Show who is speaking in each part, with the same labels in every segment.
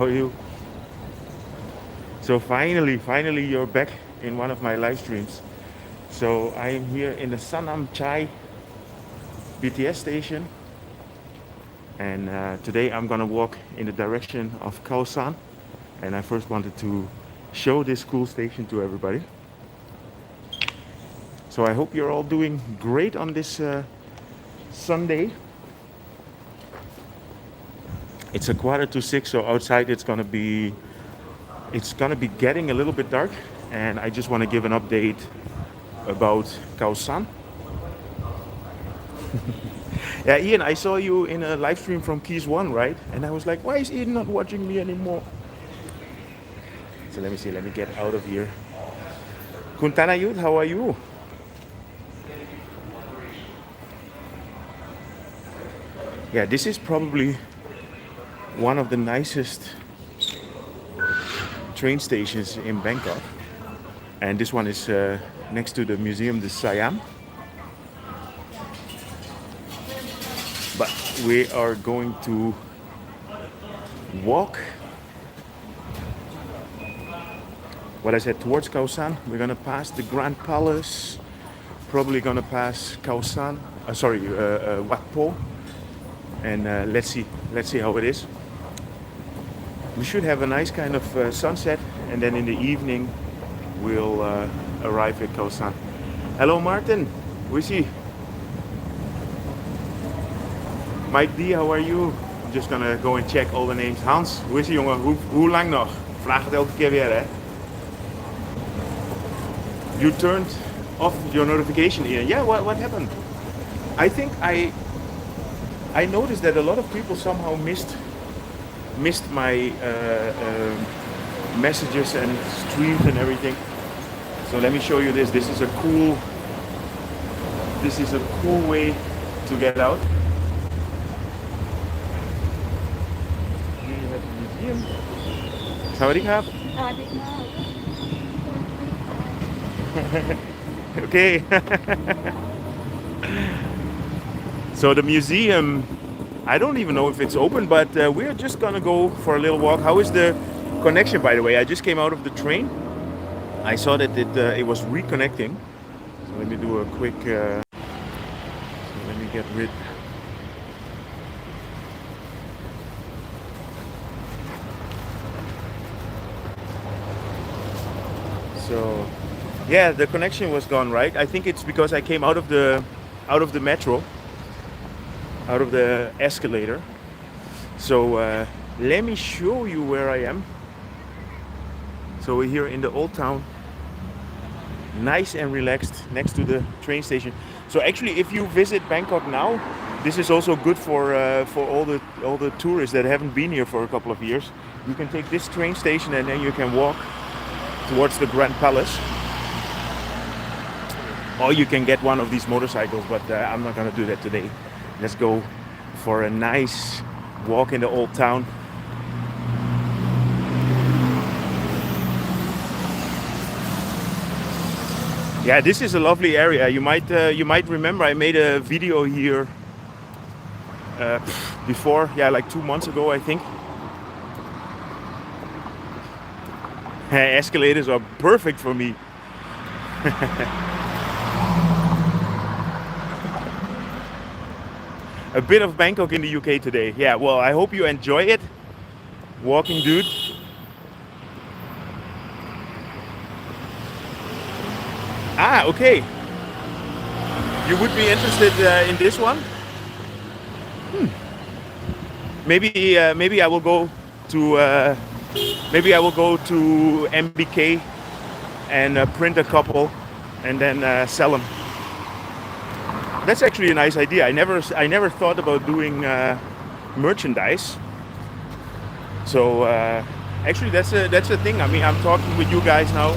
Speaker 1: How are you? So finally you're back in one of my live streams. So I am here in the Sanam Chai BTS station, and today I'm gonna walk in the direction of Khao San. And I first wanted to show this cool station to everybody. So I hope you're all doing great on this Sunday. It's a 5:45, so outside it's gonna be getting a little bit dark, and I just want to give an update about Khao San. Yeah, Ian, I saw you in a live stream from Keys One, right? And I was like, why is Ian not watching me anymore? So let me see, let me get out of here. Kuntana Youth, how are you? Yeah, this is probably one of the nicest train stations in Bangkok. And this one is next to the Museum de Siam. But we are going to walk, what I said, towards Khao San. We're gonna pass the Grand Palace, probably gonna pass Khao San, Wat Po, and let's see how it is. We should have a nice kind of sunset, and then in the evening we'll arrive at Khao San. Hello, Martin. We see. Mike D, how are you? I'm just gonna go and check all the names. Hans, hoe is ie jongen? Hoe lang nog? Vraag het elke keer weer, hè? You turned off your notification, Ian. Yeah, what happened? I think I noticed that a lot of people somehow missed my messages and streams and everything. So let me show you this. This is a cool way to get out. Sawadee krap. Okay. So the museum, I don't even know if it's open, but we're just gonna go for a little walk. How is the connection, by the way? I just came out of the train. I saw that it was reconnecting. So let me do a quick. Let me get rid. So, yeah, the connection was gone, right? I think it's because I came out of the metro, out of the escalator. So let me show you where I am. So we're here in the Old Town, nice and relaxed, next to the train station. So actually, if you visit Bangkok now, this is also good for all the tourists that haven't been here for a couple of years. You can take this train station and then you can walk towards the Grand Palace, or you can get one of these motorcycles, but I'm not gonna do that today. Let's go for a nice walk in the Old Town. Yeah, this is a lovely area. You might remember I made a video here before, yeah, like 2 months ago, I think. Escalators are perfect for me. A bit of Bangkok in the UK today. Yeah, well, I hope you enjoy it. Walking dude. Ah, okay. You would be interested in this one? Maybe I will go to MBK and print a couple and then sell them. That's actually a nice idea. I never thought about doing merchandise. So actually, that's a thing. I mean, I'm talking with you guys now.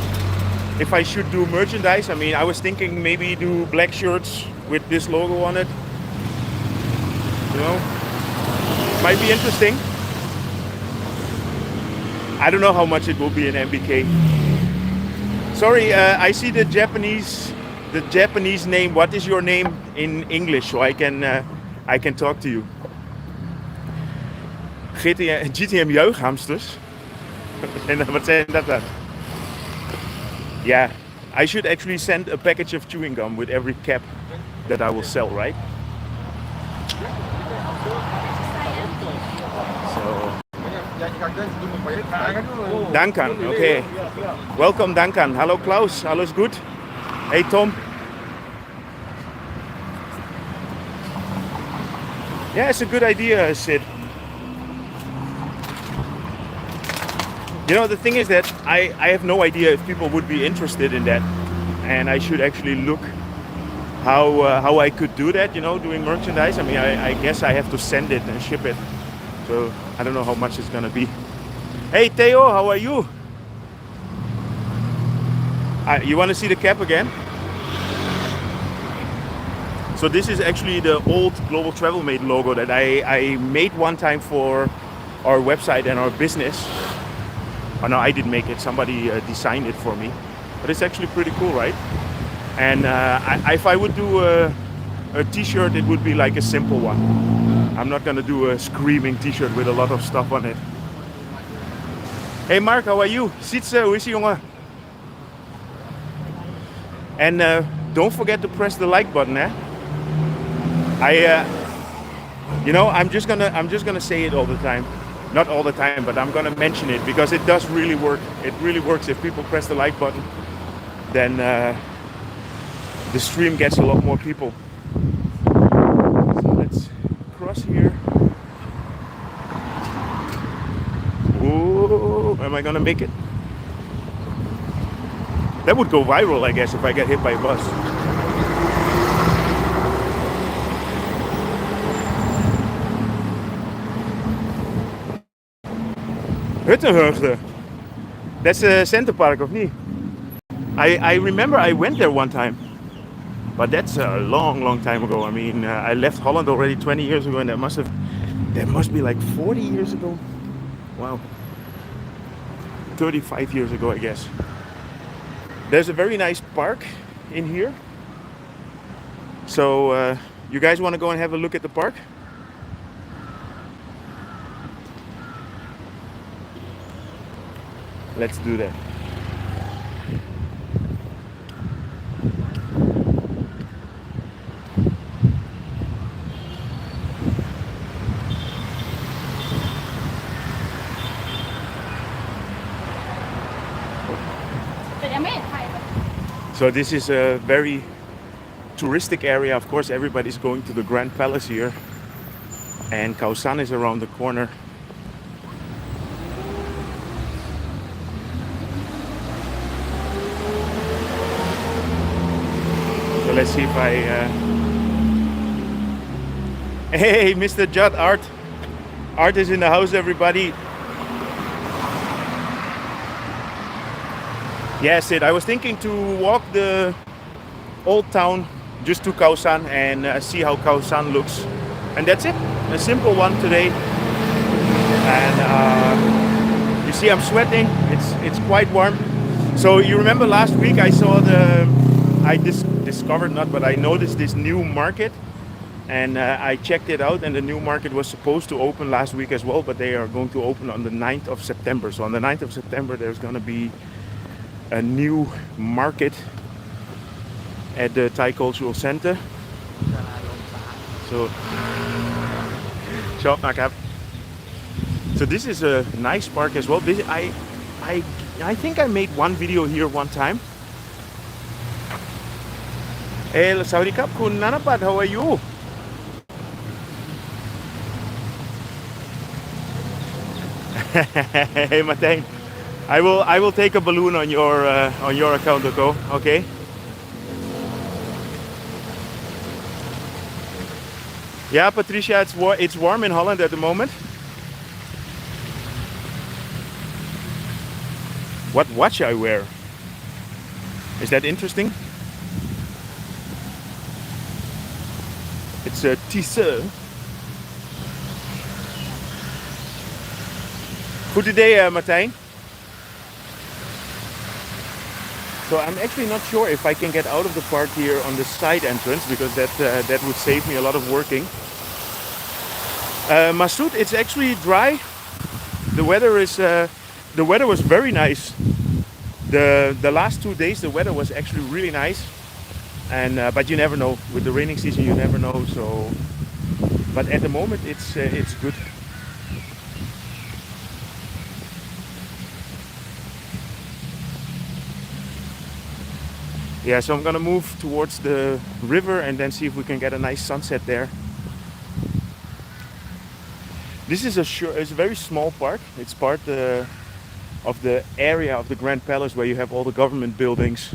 Speaker 1: If I should do merchandise, I mean, I was thinking maybe do black shirts with this logo on it. You know, might be interesting. I don't know how much it will be in MBK. Sorry, I see the Japanese name. What is your name in English, so I can talk to you? GTM jeugdhamsters. En wat zijn dat dan? Yeah, I should actually send a package of chewing gum with every cap that I will sell, right? So, Duncan, okay. Welcome Duncan. Hallo Klaus, alles goed? Hey Tom. Yeah, it's a good idea, Sid. You know, the thing is that I have no idea if people would be interested in that, and I should actually look how I could do that, you know, doing merchandise. I mean, I guess I have to send it and ship it, so I don't know how much it's gonna be. Hey Theo, how are you? You want to see the cap again? So this is actually the old Global Travel Made logo that I made one time for our website and our business. Oh no, I didn't make it, somebody designed it for me. But it's actually pretty cool, right? And if I would do a t-shirt, it would be like a simple one. I'm not gonna do a screaming t-shirt with a lot of stuff on it. Hey Mark, how are you? Sietse, hoe is ie jongen? And don't forget to press the like button, eh? You know, I'm just gonna say it all the time. Not all the time, but I'm gonna mention it because it does really work. It really works. If people press the like button, then the stream gets a lot more people. So let's cross here. Whoa, am I gonna make it? That would go viral, I guess, if I get hit by a bus. Huttenheugde. That's a center park, of niet? I remember I went there one time, but that's a long time ago. I mean, I left Holland already 20 years ago, and that must be like 40 years ago. Wow, 35 years ago, I guess. There's a very nice park in here. So you guys want to go and have a look at the park? Let's do that. So this is a very touristic area. Of course, everybody's going to the Grand Palace here, and Khao San is around the corner. So let's see if I Hey Mr. Judd, Art is in the house, everybody. Yes, I was thinking to walk the Old Town just to Khao San and see how Khao San looks, and that's it. A simple one today. And you see I'm sweating. It's quite warm. So you remember last week I saw I noticed this new market, and I checked it out, and the new market was supposed to open last week as well, but they are going to open on the 9th of September. So on the 9th of September there's going to be a new market at the Thai Cultural Center. So So this is a nice park as well. I think I made one video here one time. Hey, Sawadee Krap, Kun Nanapat, how are you? Hey, Mateng. I will take a balloon on your account, okay? Yeah, Patricia, it's warm in Holland at the moment. What watch I wear? Is that interesting? It's a Tissot. Good day, Martijn. So I'm actually not sure if I can get out of the park here on the side entrance, because that would save me a lot of working. Masoud, it's actually dry. The weather is the weather was very nice. The last 2 days the weather was actually really nice, and but you never know with the raining season. You never know. So, but at the moment it's good. Yeah, so I'm gonna move towards the river and then see if we can get a nice sunset there. This is it's a very small park. It's part of the area of the Grand Palace where you have all the government buildings.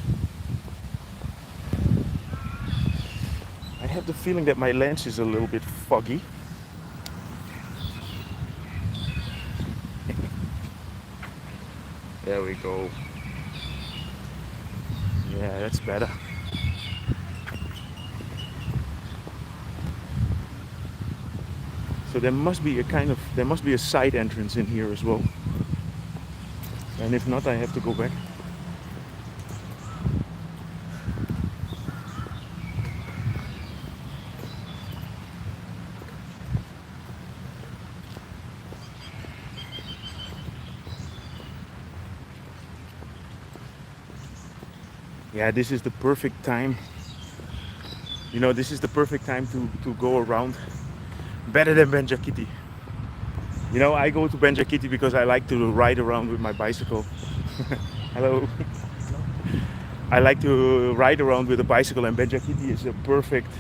Speaker 1: I have the feeling that my lens is a little bit foggy. There we go. Yeah, that's better. So there must be a side entrance in here as well. And if not, I have to go back. Yeah, this is the perfect time. You know, this is the perfect time to go around. Better than Benjakiti. You know, I go to Benjakiti because I like to ride around with my bicycle. Hello. I like to ride around with a bicycle, and Benjakiti is a perfect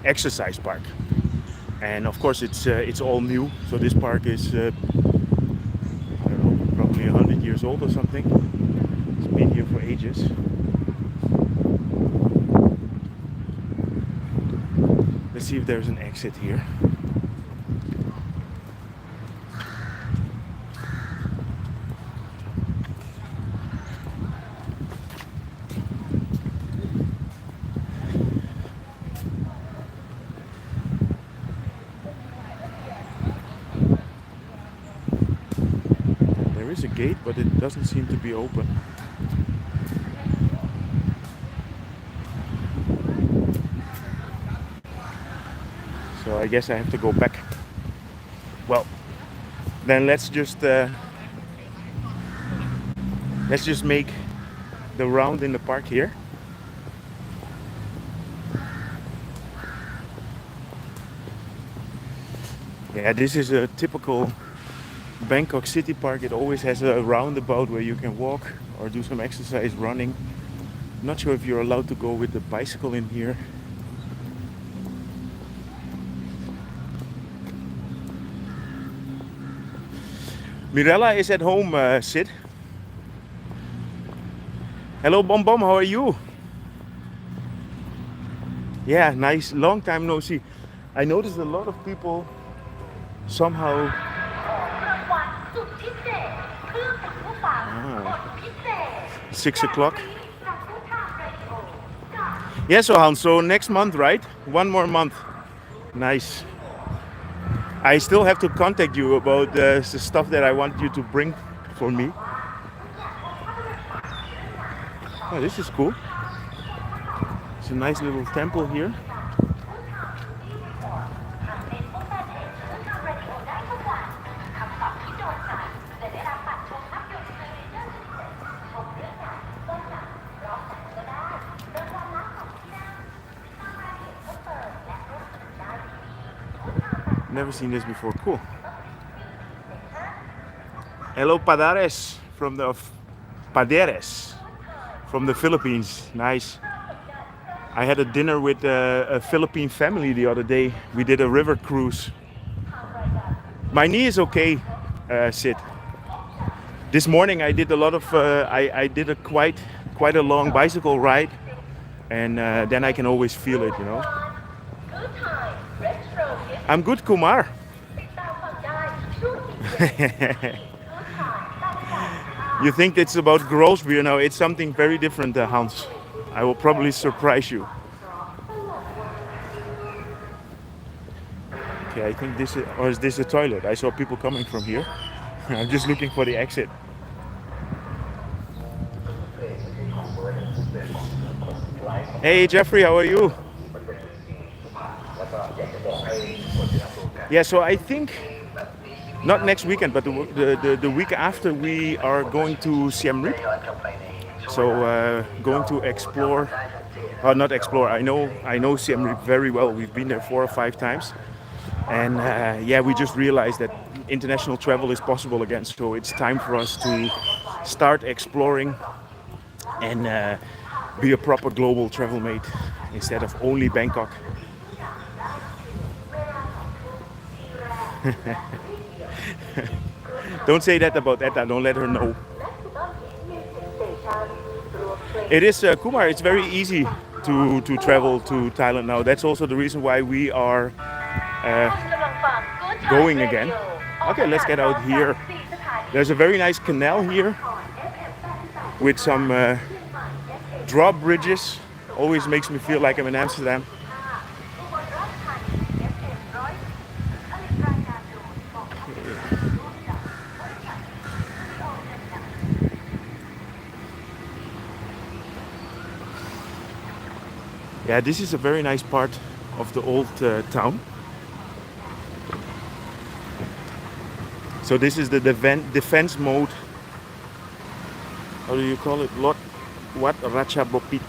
Speaker 1: exercise park. And of course, it's all new. So this park is I don't know, probably 100 years old or something. It's been here for ages. Let's see if there's an exit here. There is a gate, but it doesn't seem to be open. So I guess I have to go back. Well, then let's just make the round in the park here. Yeah, this is a typical Bangkok city park. It always has a roundabout where you can walk or do some exercise running. Not sure if you're allowed to go with the bicycle in here. Mirella is at home, Sid. Hello, Bom Bom, how are you? Yeah, nice. Long time no see. I noticed a lot of people somehow. 6 o'clock. Yes, Johan. So next month, right? One more month. Nice. I still have to contact you about the stuff that I want you to bring for me. Oh, this is cool. It's a nice little temple here. Never seen this before. Cool. Hello, Padares from the Philippines. Nice. I had a dinner with a Philippine family the other day. We did a river cruise. My knee is okay, Sid. This morning I did a lot of. I did a quite a long bicycle ride, and then I can always feel it, you know. I'm good, Kumar. You think it's about gross beer? No, it's something very different, Hans. I will probably surprise you. Okay, I think this is, or is this a toilet? I saw people coming from here. I'm just looking for the exit. Hey, Jeffrey, how are you? Yeah, so I think not next weekend, but the week after, we are going to Siem Reap. So going to explore, not explore. I know Siem Reap very well. We've been there 4 or 5 times, and yeah, we just realized that international travel is possible again. So it's time for us to start exploring and be a proper global travel mate instead of only Bangkok. Don't say that about Etta. Don't let her know. It is Kumar. It's very easy to travel to Thailand now. That's also the reason why we are going again. Okay, let's get out here. There's a very nice canal here with some drawbridges. Always makes me feel like I'm in Amsterdam. Yeah, this is a very nice part of the old town. So this is the defense mode. How do you call it? Lot what? Racha Bopit.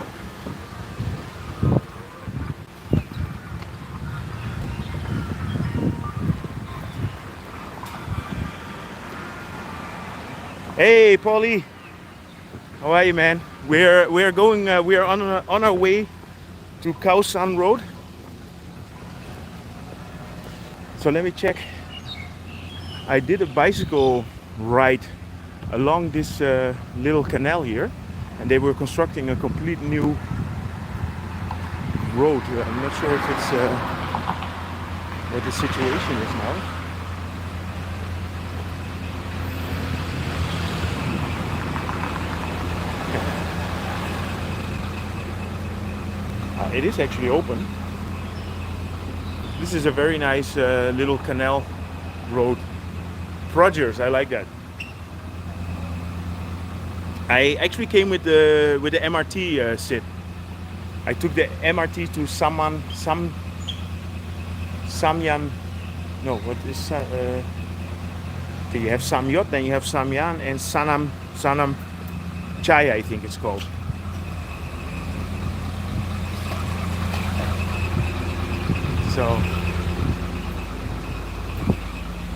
Speaker 1: Hey, Paulie. How are you, man? We're going. We're on our way to Khao San Road. So let me check. I did a bicycle ride along this little canal here, and they were constructing a complete new road. I'm not sure if it's what the situation is now. It is actually open. This is a very nice little canal road. Rogers, I like that. I actually came with the MRT sit. I took the MRT to Samyan. No, what is okay, you have Samyot, then you have Samyan and Sanam Chai, I think it's called. So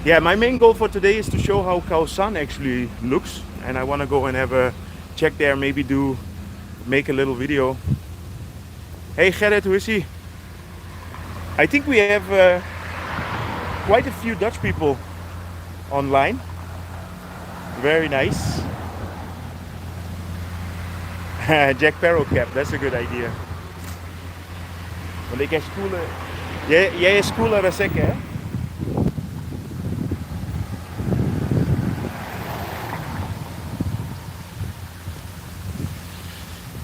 Speaker 1: yeah, my main goal for today is to show how Khao San actually looks, and I want to go and have a check there, maybe make a little video. Hey Gerrit, who is he? I think we have quite a few Dutch people online. Very nice. Jack Sparrow cap, that's a good idea. Want ik echt coole... Jij is cooler dan ik, hè?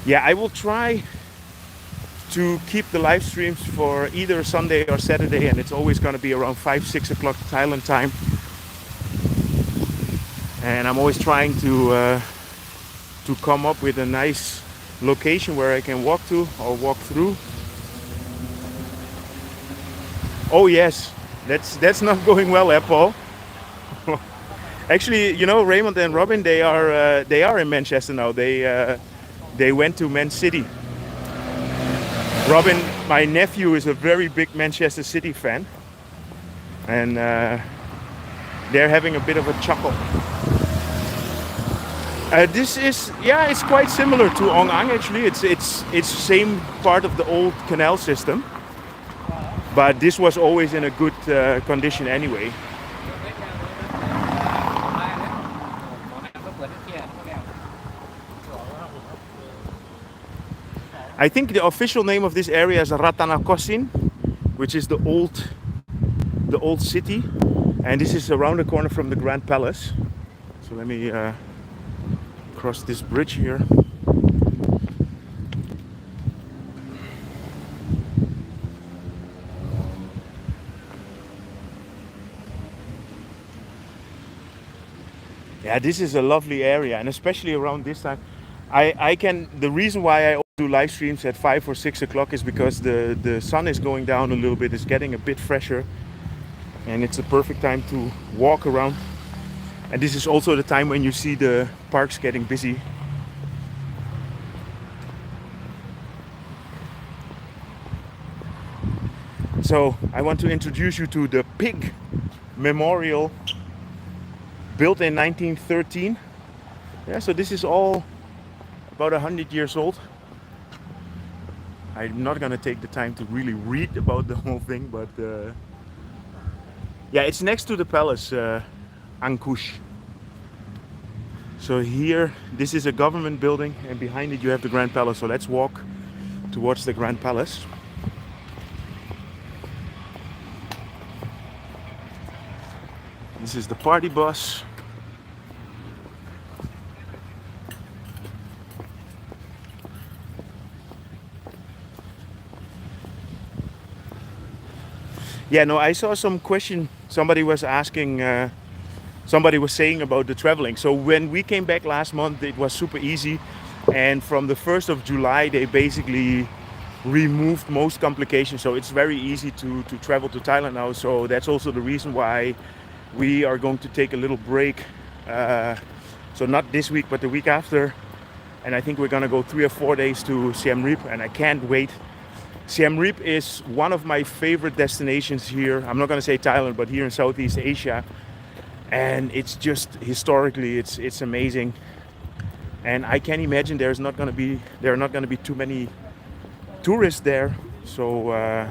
Speaker 1: Yeah, I will try to keep the live streams for either Sunday or Saturday, and it's always going to be around 5-6 o'clock Thailand time. And I'm always trying to come up with a nice location where I can walk to or walk through. Oh yes, that's not going well, Paul. Actually, you know, Raymond and Robin, they are in Manchester now. They went to Man City. Robin, my nephew, is a very big Manchester City fan, and they're having a bit of a chuckle. This is, yeah, it's quite similar to Ong Ang actually. It's same part of the old canal system, but this was always in a good condition anyway. I think the official name of this area is Ratanakosin, which is the old city, and this is around the corner from the Grand Palace. So let me cross this bridge here. Yeah, this is a lovely area, and especially around this time. The reason why I do live streams at 5 or 6 o'clock is because the sun is going down a little bit. It's getting a bit fresher, and it's a perfect time to walk around. And this is also the time when you see the parks getting busy. So I want to introduce you to the pig memorial, built in 1913. Yeah, so this is all about 100 years old. I'm not gonna take the time to really read about the whole thing, but yeah, it's next to the palace, Ankush. So here, this is a government building, and behind it you have the Grand Palace. So let's walk towards the Grand Palace. This is the party bus. Yeah, no, I saw some question. Somebody was asking, somebody was saying about the traveling. So when we came back last month, it was super easy. And from the 1st of July, they basically removed most complications. So it's very easy to travel to Thailand now. So that's also the reason why we are going to take a little break. So not this week, but the week after. And I think we're gonna go 3 or 4 days to Siem Reap, and I can't wait. Siem Reap is one of my favorite destinations here. I'm not gonna say Thailand, but here in Southeast Asia. And it's just historically, it's amazing. And I can imagine there are not gonna be too many tourists there. So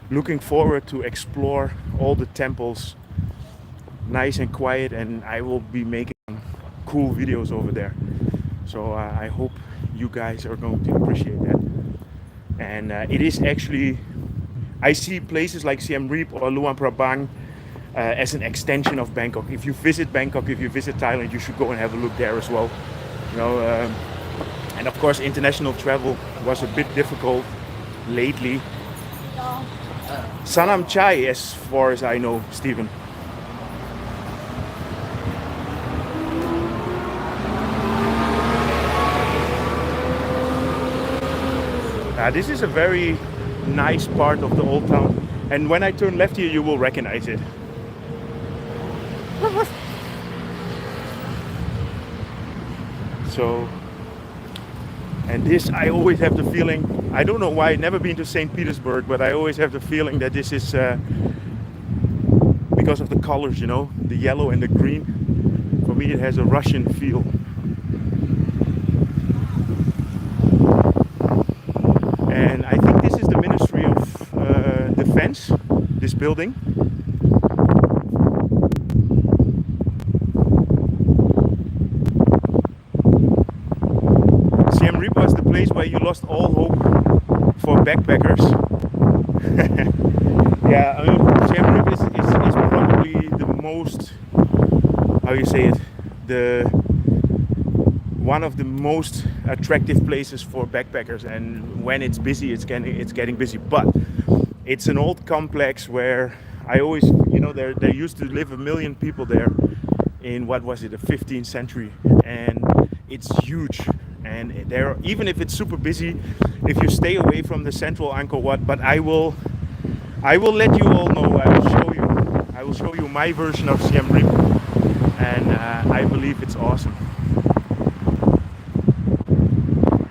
Speaker 1: looking forward to explore all the temples, nice and quiet, and I will be making cool videos over there. So I hope you guys are going to appreciate that. And it is actually, I see places like Siem Reap or Luang Prabang as an extension of Bangkok. If you visit Bangkok, if you visit Thailand, you should go and have a look there as well. You know, and of course, international travel was a bit difficult lately. Sanam Chai, as far as I know, Stephen. This is a very nice part of the Old Town, and when I turn left here, you will recognize it. So, and this, I always have the feeling, I don't know why, I've never been to St. Petersburg, but I always have the feeling that this is because of the colors, you know, the yellow and the green. For me, it has a Russian feel. And I think this is the Ministry of Defense, this building. Siem Reap was the place where you lost all hope for backpackers. Yeah, I mean, Siem Reap is probably the most, how you say it, one of the most attractive places for backpackers, and when it's busy, it's getting busy. But it's an old complex where I always, you know, there used to live 1 million people there in, what was it, the 15th century, and it's huge. And there, even if it's super busy, if you stay away from the central Angkor Wat, but I will let you all know. I will show you my version of Siem Reap, and I believe it's awesome.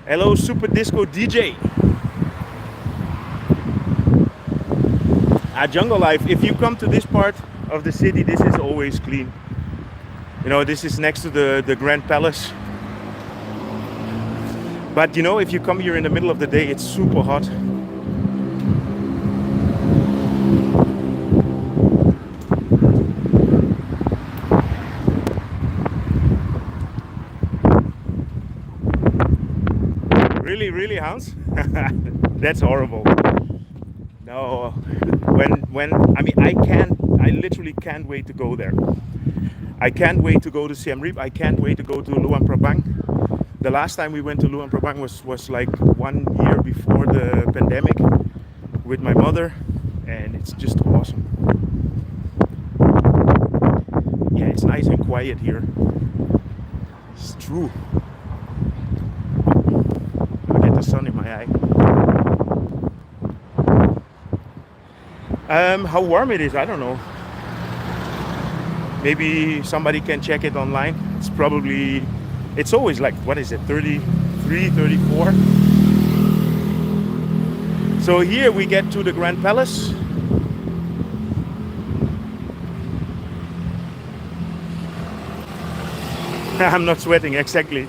Speaker 1: Hello, Super Disco DJ. Jungle life. If you come to this part of the city, this is always clean. You know, this is next to the Grand Palace. But you know, if you come here in the middle of the day, it's super hot. Really, Hans? That's horrible. No, when I mean, I literally can't wait to go there. I can't wait to go to Siem Reap. I can't wait to go to Luang Prabang. The last time we went to Luang Prabang was like 1 year before the pandemic with my mother, and it's just awesome. Yeah, it's nice and quiet here. It's true. I get the sun in my eye. How warm it is, I don't know. Maybe somebody can check it online. It's probably, it's always like, what is it, 33, 34. So here we get to the Grand Palace. I'm not sweating, exactly.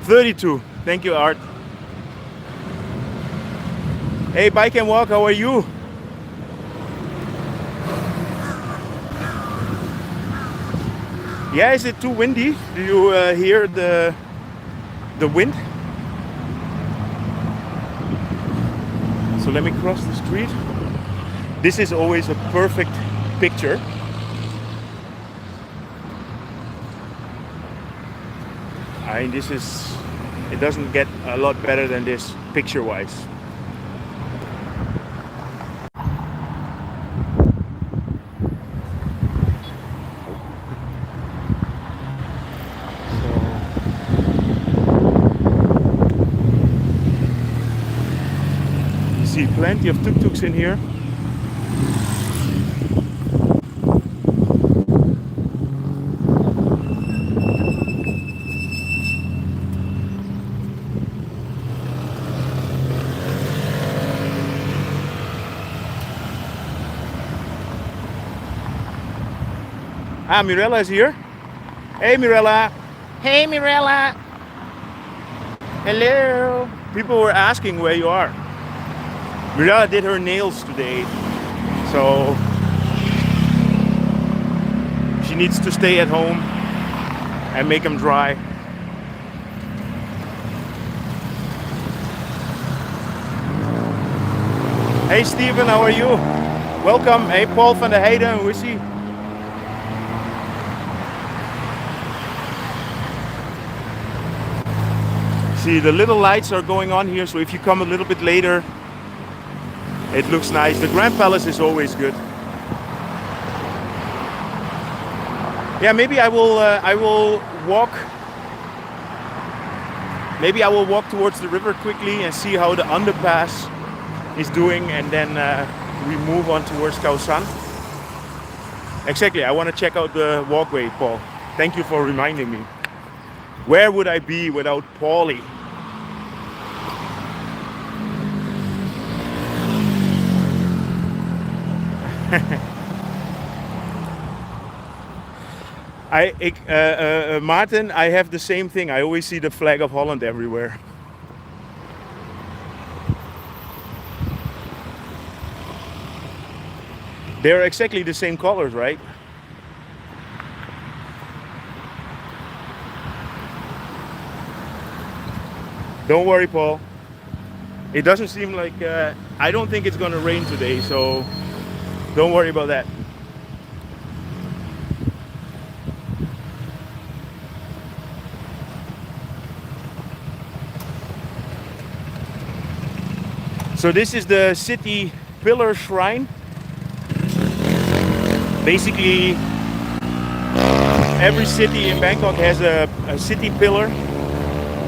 Speaker 1: 32. Thank you, Art. Hey, Bike and Walk, how are you? Yeah, is it too windy? Do you hear the wind? So let me cross the street. This is always a perfect picture. I mean, this is, it doesn't get a lot better than this picture-wise. Plenty of tuk-tuks in here. Ah, Mirella is here. Hey, Mirella. Hey, Mirella. Hello. People were asking where you are. Mirella did her nails today, so she needs to stay at home and make them dry. Hey Steven, how are you? Welcome. Hey Paul van der Heijden, hoe is ie? See, the little lights are going on here, so if you come a little bit later, it looks nice. The Grand Palace is always good. Yeah, maybe I will walk. Maybe I will walk towards the river quickly and see how the underpass is doing, and then we move on towards Khao San. Exactly. I want to check out the walkway, Paul. Thank you for reminding me. Where would I be without Paulie? Martin, I have the same thing. I always see the flag of Holland everywhere. They're exactly the same colors, right? Don't worry, Paul. It doesn't seem like, I don't think it's gonna rain today, so don't worry about that. So this is the city pillar shrine. Basically, every city in Bangkok has a city pillar,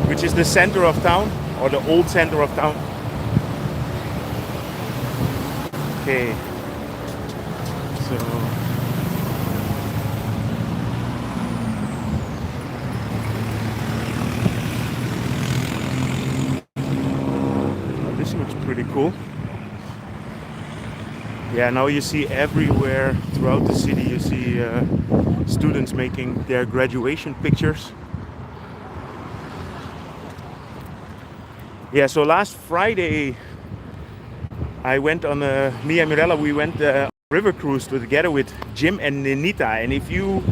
Speaker 1: which is the center of town, or the old center of town. Okay. So this looks pretty cool. Yeah, now you see everywhere throughout the city, you see students making their graduation pictures. Yeah, so last Friday I went on me and Mirella, we went river cruise together with Jim and Nenita. And if you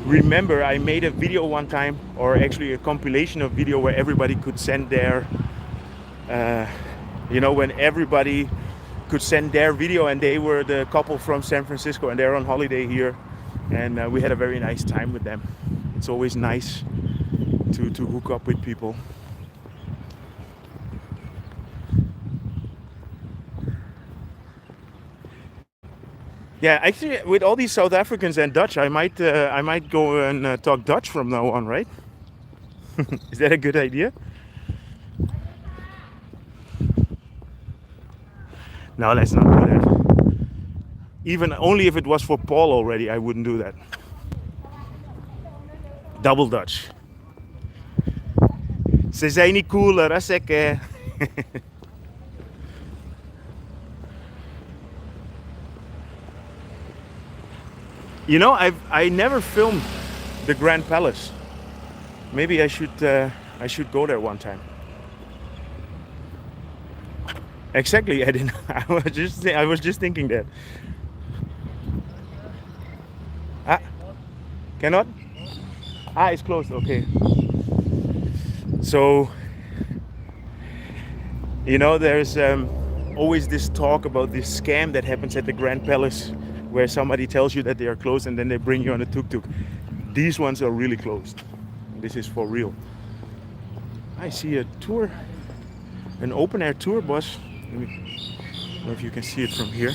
Speaker 1: remember, I made a video one time, or actually a compilation of video where everybody could send their, you know, when everybody could send their video, and they were the couple from San Francisco and they're on holiday here, and we had a very nice time with them. It's always nice to hook up with people. Yeah, actually, with all these South Africans and Dutch, I might go and talk Dutch from now on, right? Is that a good idea? No, let's not do that. Even only if it was for Paul already, I wouldn't do that. Double Dutch. Ze zijn niet cooler als ik. You know, I never filmed the Grand Palace. Maybe I should go there one time. Exactly, I didn't. I was just thinking that. Ah, cannot. Ah, it's closed. Okay. So, you know, there's always this talk about this scam that happens at the Grand Palace, where somebody tells you that they are closed and then they bring you on a tuk-tuk. These ones are really closed. This is for real. I see a tour, an open air tour bus. I don't know if you can see it from here.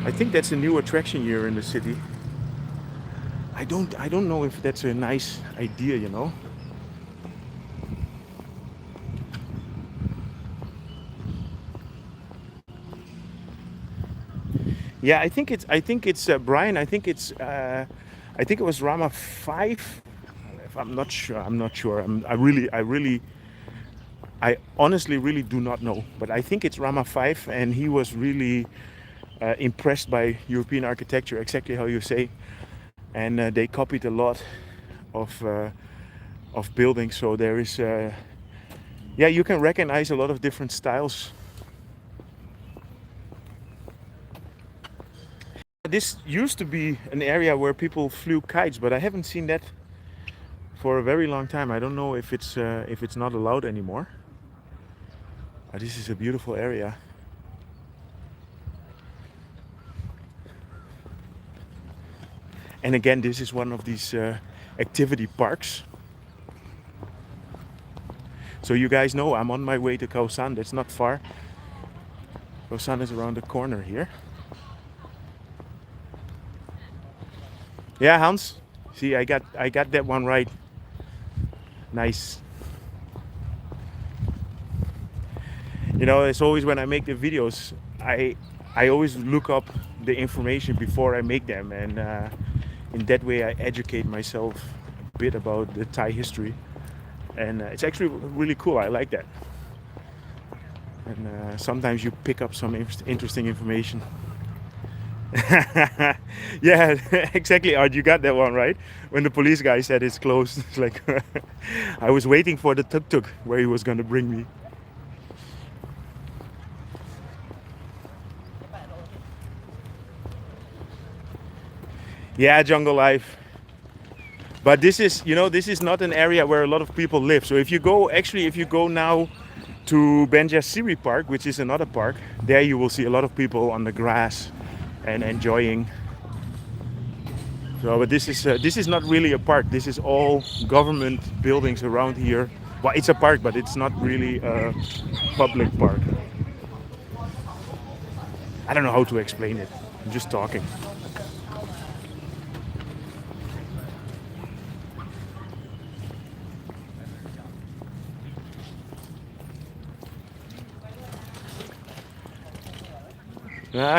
Speaker 1: I think that's a new attraction here in the city. I don't know if that's a nice idea, you know. Yeah, I think it's Brian. I think it was Rama 5. If I'm not sure. I honestly really do not know. But I think it's Rama 5, and he was really impressed by European architecture, exactly how you say. And they copied a lot of buildings. So there is, yeah, you can recognize a lot of different styles. This used to be an area where people flew kites, but I haven't seen that for a very long time. I don't know if it's not allowed anymore. This is a beautiful area. And again, this is one of these activity parks. So you guys know I'm on my way to Khao San. That's not far. Khao San is around the corner here. Yeah, Hans. See, I got that one right. Nice. You know, it's always when I make the videos, I always look up the information before I make them, and in that way I educate myself a bit about the Thai history, and it's actually really cool. I like that. And sometimes you pick up some interesting information. Yeah, exactly, Art, you got that one right. When the police guy said it's closed, it's like I was waiting for the tuk-tuk where he was gonna bring me. Yeah, jungle life. But this is, you know, this is not an area where a lot of people live. So if you go now to Banjasiri Park, which is another park, there you will see a lot of people on the grass and enjoying. So, but this is not really a park. This is all government buildings around here. Well, it's a park, but it's not really a public park. I don't know how to explain it. I'm just talking.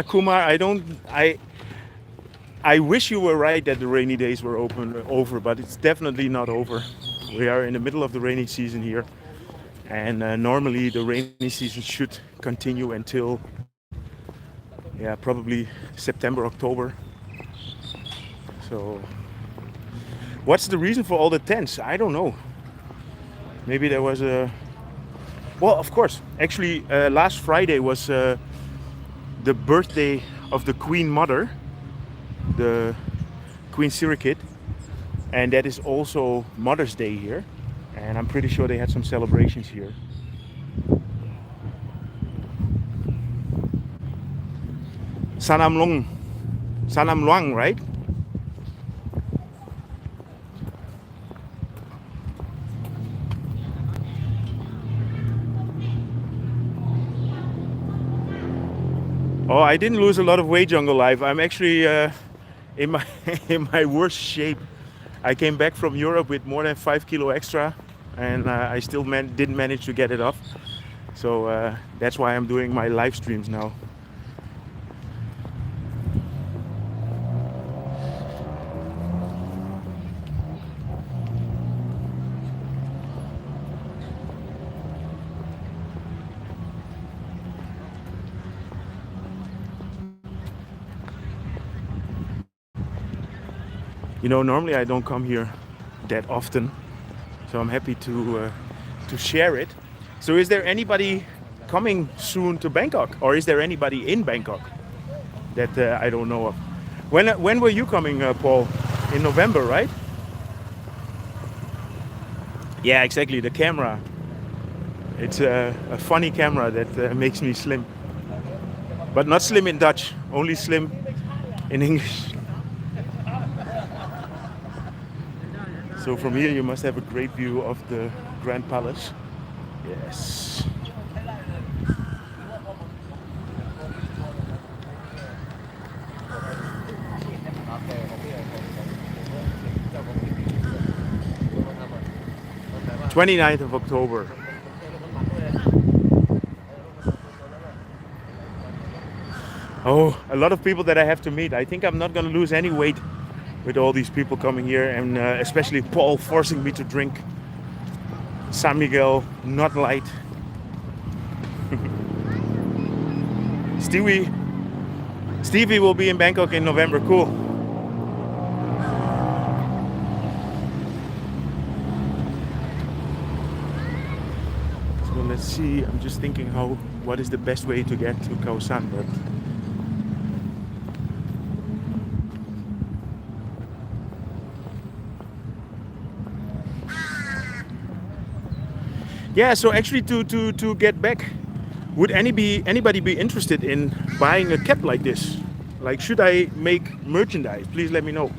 Speaker 1: Kumar, I wish you were right that the rainy days were over, but it's definitely not over. We are in the middle of the rainy season here, and normally the rainy season should continue until, yeah, probably September, October. So, what's the reason for all the tents? I don't know. Maybe there was a... Well, of course. Actually, last Friday was the birthday of the Queen Mother, the Queen Sirikit, and that is also Mother's Day here, and I'm pretty sure they had some celebrations here. Sanam Luang, right? Oh, I didn't lose a lot of weight, Jungle Life. I'm actually in my worst shape. I came back from Europe with more than 5 kilo extra, and I still didn't manage to get it off. So that's why I'm doing my live streams now. You know, normally I don't come here that often, so I'm happy to share it. So is there anybody coming soon to Bangkok, or is there anybody in Bangkok that I don't know of? When were you coming, Paul? In November, right? Yeah, exactly. The camera. It's a funny camera that makes me slim, but not slim in Dutch, only slim in English. So from here you must have a great view of the Grand Palace. Yes. "29th of October. Oh, a lot of people that I have to meet. I think I'm not gonna lose any weight with all these people coming here, and especially Paul forcing me to drink San Miguel, not light. Stevie will be in Bangkok in November. Cool. So let's see. I'm just thinking what is the best way to get to Khao San, but yeah, so actually to get back, would anybody be interested in buying a cap like this? Like, should I make merchandise? Please let me know.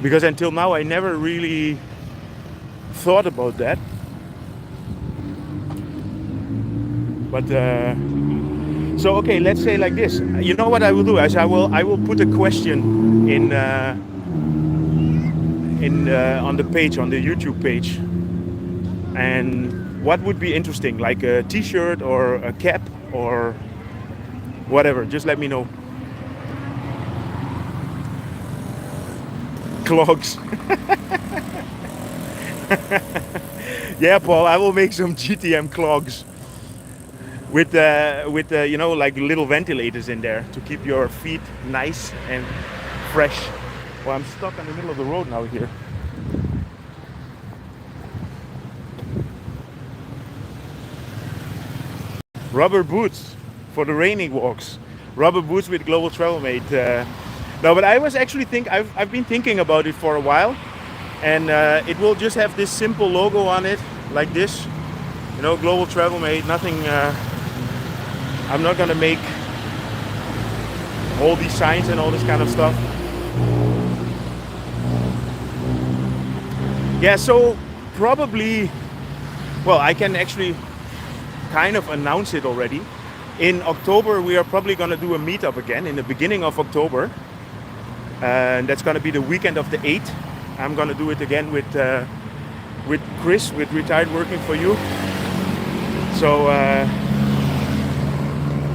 Speaker 1: Because until now I never really thought about that. But so okay, let's say like this. You know what I will do is I will put a question in on the page, on the YouTube page. And what would be interesting, like a t-shirt or a cap or whatever, just let me know. Clogs. Yeah, Paul, I will make some GTM clogs with you know, like little ventilators in there to keep your feet nice and fresh. Well, I'm stuck in the middle of the road now here. Rubber boots for the raining walks. Rubber boots with Global Travel Mate. No, but I was actually I've been thinking about it for a while, and it will just have this simple logo on it, like this. You know, Global Travel Mate. Nothing. I'm not gonna make all these signs and all this kind of stuff. Yeah, so probably. Well, I can actually kind of announce it already. In October we are probably going to do a meetup again in the beginning of October, and that's going to be the weekend of the 8th. I'm going to do it again with Chris, with Retired Working For You. So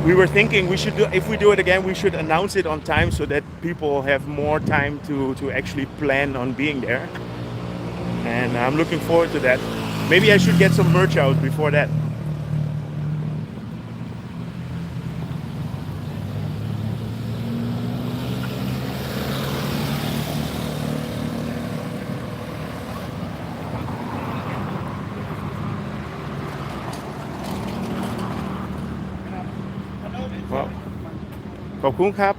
Speaker 1: we were thinking we should do, if we do it again, we should announce it on time so that people have more time to actually plan on being there, and I'm looking forward to that. Maybe I should get some merch out before that. Wow. ขอบคุณครับ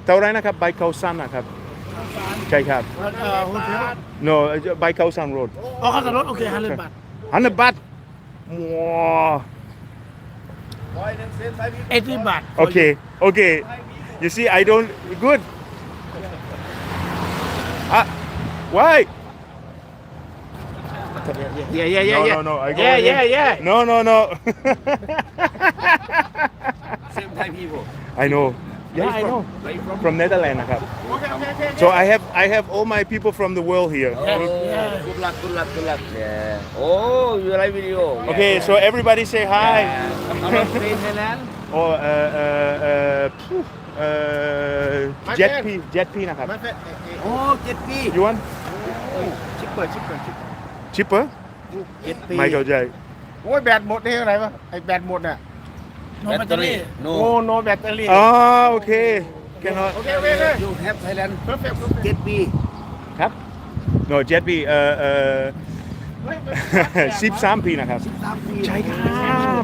Speaker 1: เท่าไรนะครับ by Khao San นะครับใช่ครับ no by Khao San Road
Speaker 2: อ๋อข้าวสารรถโอเค100 บาท
Speaker 1: 100 baht. Wow.
Speaker 2: 80 บาท
Speaker 1: Okay. You see, I don't. Good. Why?
Speaker 2: Yeah.
Speaker 1: No. I go
Speaker 2: Yeah.
Speaker 1: No.
Speaker 3: Same Thai people.
Speaker 1: I know. Yeah, I know.
Speaker 3: Where you from?
Speaker 1: From Netherlands นะครับ So I have all my people from the world here.
Speaker 3: Oh, good luck, good luck, good luck. Yeah. Oh, you like video? Yeah,
Speaker 1: Okay,
Speaker 3: yeah.
Speaker 1: so everybody say hi.
Speaker 3: Yeah. Around Spain, Thailand?
Speaker 1: Or jet P นะครับ
Speaker 3: Oh, jet ski.
Speaker 1: You want
Speaker 3: Cheaper.
Speaker 1: cheaper?
Speaker 3: Jet ski.
Speaker 1: ไม่เข้าใจ
Speaker 2: โอ้ยแบตหมดนี่อะไรวะไอ้แบตหมดน่ะ
Speaker 4: โนแบตเตอรี่
Speaker 3: No.
Speaker 2: โอ้โนแบตเตอรี่
Speaker 1: อ๋อโอเค cannot
Speaker 2: โอเค
Speaker 3: You have Thailand
Speaker 2: perfect
Speaker 3: jet ski.
Speaker 1: ครับ no jet P 13 ปีนะครับ ใช่ครับ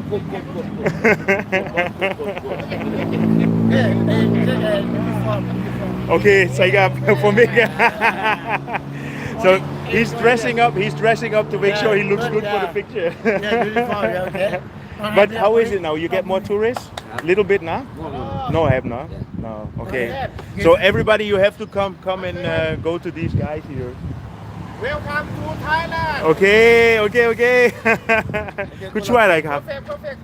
Speaker 1: Okay, say up for me. So he's dressing up to make sure he looks good for the picture. But how is it now? You get more tourists? Little bit now? No, have no? No. Okay. So everybody, you have to come and go to these guys here.
Speaker 2: Welcome to Thailand
Speaker 1: Okay. คุณช่วยอะไรครับ
Speaker 2: perfect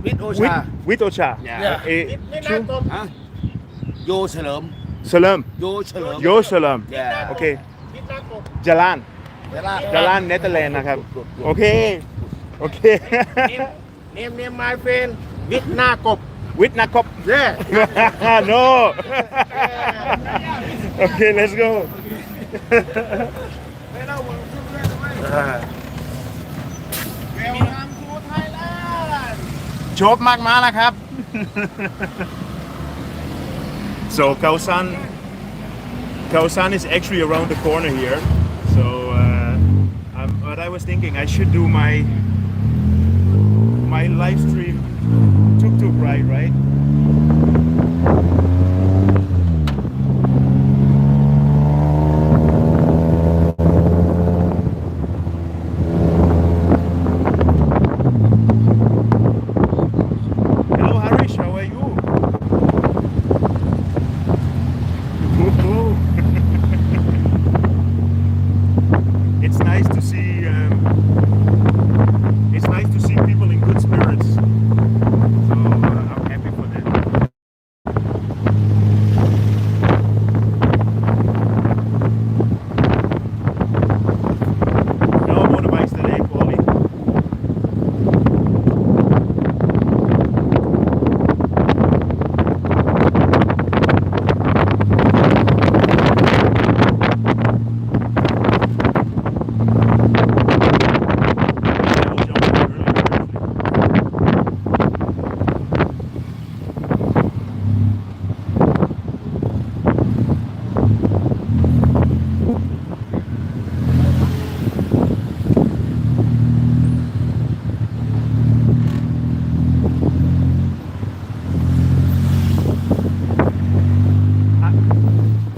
Speaker 3: With Osha.
Speaker 1: With Ocha.
Speaker 3: Yeah.
Speaker 2: นี่น่าตบ
Speaker 3: Huh? Yo Salam.
Speaker 1: Salam.
Speaker 3: Yo Salam.
Speaker 1: Yo Salam.
Speaker 3: Yeah.
Speaker 1: Okay.
Speaker 2: นี่น่าตบ
Speaker 1: Jalan.
Speaker 3: Jalan.
Speaker 1: เนเธอร์แลนด์นะครับ โอเค
Speaker 2: name my friend วิทย์หน้ากบ
Speaker 1: วิทย์นะครับ
Speaker 2: Yeah.
Speaker 1: No. Okay, let's go.
Speaker 2: Welcome to Thailand
Speaker 1: โชบมากมาแล้วครับ So Khao San is actually around the corner here. So what I was thinking, I should do my live stream Tuk Tuk Ride, right? Hello Harish, how are you? It's nice to see. It's nice to see people in good spirits. So I'm happy for that. No motorbikes today, Paulie.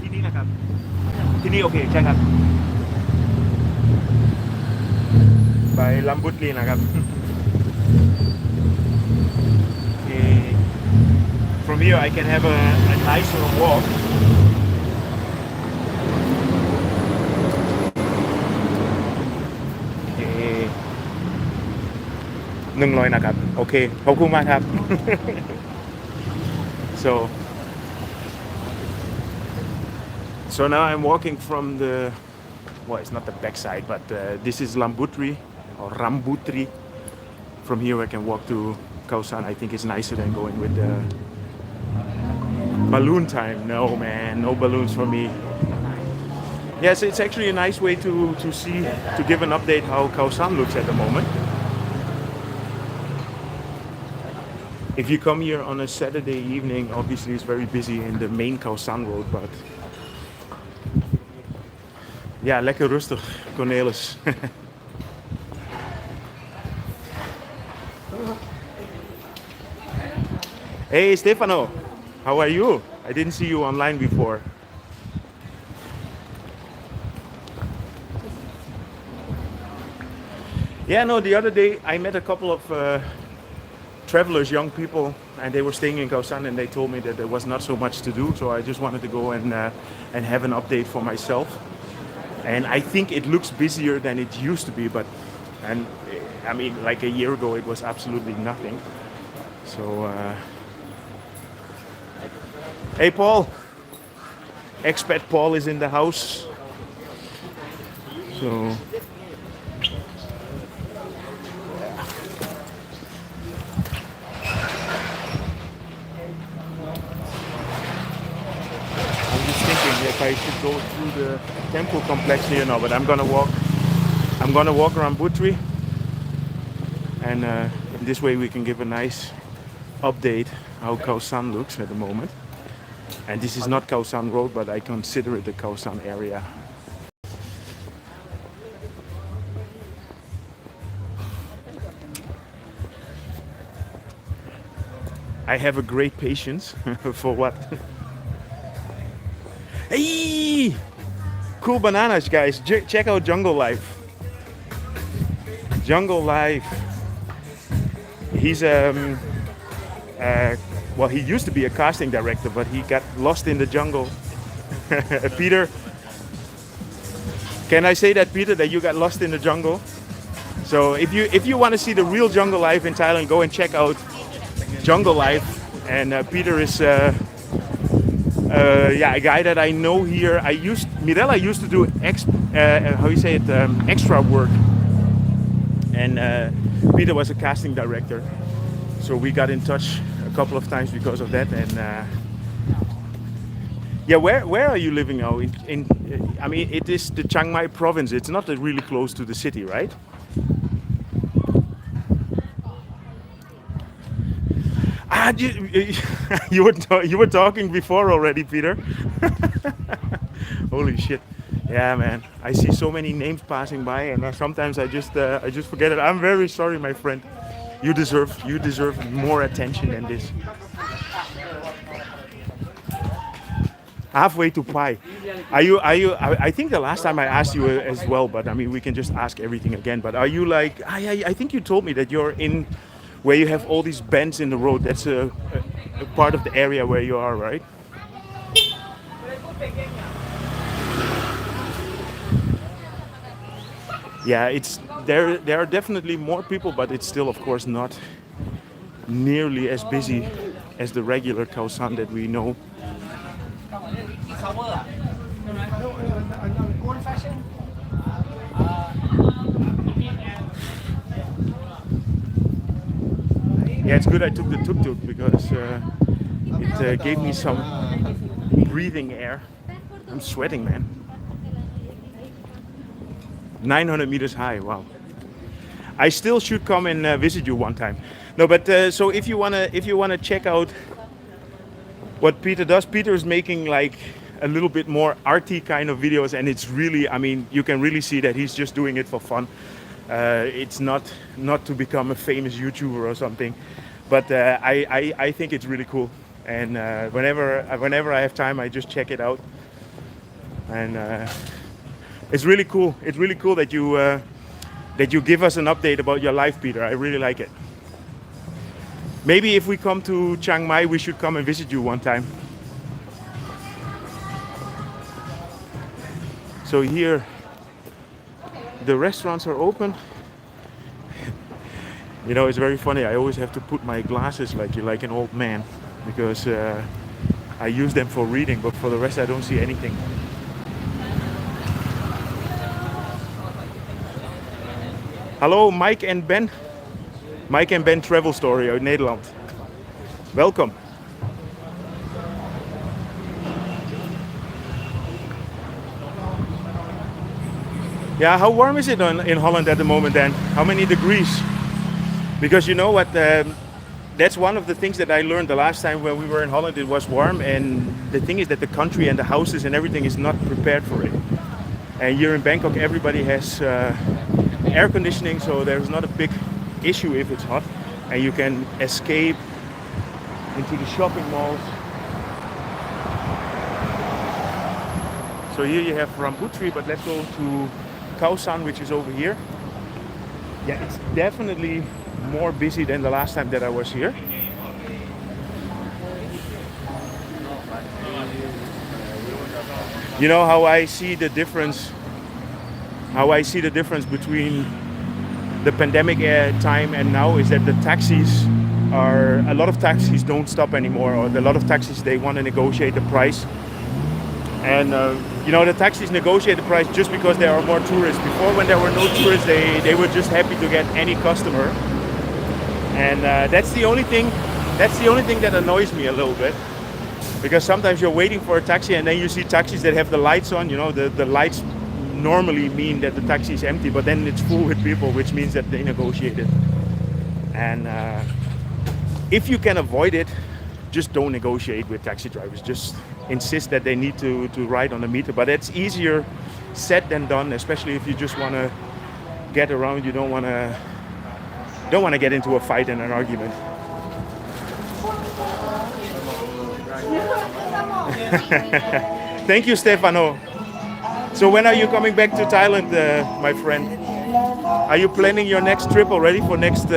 Speaker 1: ที่นี่นะครับ ที่นี่โอเคใช่ครับ ไปลัมบุตรีนะครับ Okay. From here I can have a nicer walk. Okay. 100นะครับ โอเค ขอบคุณมากครับ So now I'm walking from well, it's not the backside, but this is Rambutri or Rambutri. From here I can walk to Khao San. I think it's nicer than going with the balloon time. No man, no balloons for me. Yes, it's actually a nice way to give an update how Khao San looks at the moment. If you come here on a Saturday evening, obviously it's very busy in the main Khao San Road, but ja, lekker rustig, Cornelis. Hey Stefano, how are you? I didn't see you online before. Yeah, no, the other day I met a couple of travelers, young people, and they were staying in Khao San, and they told me that there was not so much to do, so I just wanted to go and have an update for myself. And I think it looks busier than it used to be, but I mean, like a year ago, it was absolutely nothing. So Hey, Paul. Expat Paul is in the house. So. I'm just thinking if I should go through the temple complex here now, but I'm gonna walk Rambutri, and this way we can give a nice update how Khao San looks at the moment. And this is not Khao San Road, but I consider it the Khao San area. I have a great patience for what? Hey! Cool bananas, guys. Check out Jungle Life. Jungle Life. He's well, he used to be a casting director, but he got lost in the jungle. Peter, can I say that, Peter, that you got lost in the jungle? So if you want to see the real jungle life in Thailand, go and check out Jungle Life. And Peter is a guy that I know here. Mirella used to do extra work, and Peter was a casting director. So we got in touch a couple of times because of that. And where are you living now? I mean, it is the Chiang Mai province. It's not really close to the city, right? You were talking before already, Peter. Holy shit! Yeah, man. I see so many names passing by, and sometimes I just forget it. I'm very sorry, my friend. You deserve more attention than this. Halfway to Pai. Are you? I think the last time I asked you as well, but I mean we can just ask everything again. But are you like? I think you told me that you're in where you have all these bends in the road. That's a part of the area where you are, right? Yeah, it's there are definitely more people, but it's still, of course, not nearly as busy as the regular Khao San that we know. Yeah, it's good I took the Tuk Tuk because it gave me some breathing air. I'm sweating, man. 900 meters high, wow. I still should come and visit you one time. No, but so if you wanna check out what Peter does, Peter is making like a little bit more arty kind of videos, and it's really, I mean, you can really see that he's just doing it for fun. It's not to become a famous YouTuber or something, but I think it's really cool. And whenever I have time, I just check it out. And it's really cool. It's really cool that you give us an update about your life, Peter. I really like it. Maybe if we come to Chiang Mai, we should come and visit you one time. So here, the restaurants are open. You know, it's very funny. I always have to put my glasses like an old man because I use them for reading, but for the rest I don't see anything. Hallo Mike en Ben. Mike en Ben Travel Story uit Nederland. Welcome. Yeah, how warm is it in Holland at the moment then? How many degrees? Because you know what, that's one of the things that I learned the last time when we were in Holland. It was warm, and the thing is that the country and the houses and everything is not prepared for it. And here in Bangkok everybody has air conditioning, so there's not a big issue if it's hot, and you can escape into the shopping malls. So here you have Rambutri, but let's go to Khao San, which is over here. Yeah, it's definitely more busy than the last time that I was here. You know how I see the difference? How I see the difference between the pandemic time and now is that the taxis are a lot of taxis don't stop anymore, or a lot of taxis they want to negotiate the price. And you know, the taxis negotiate the price just because there are more tourists. Before, when there were no tourists, they were just happy to get any customer. And that's the only thing. That's the only thing that annoys me a little bit, because sometimes you're waiting for a taxi and then you see taxis that have the lights on. You know, the lights normally mean that the taxi is empty, but then it's full with people, which means that they negotiated. And if you can avoid it, just don't negotiate with taxi drivers. Just insist that they need to ride on the meter. But it's easier said than done, especially if you just want to get around. You don't want to get into a fight and an argument. Thank you, Stefano. So when are you coming back to Thailand, my friend? Are you planning your next trip already for next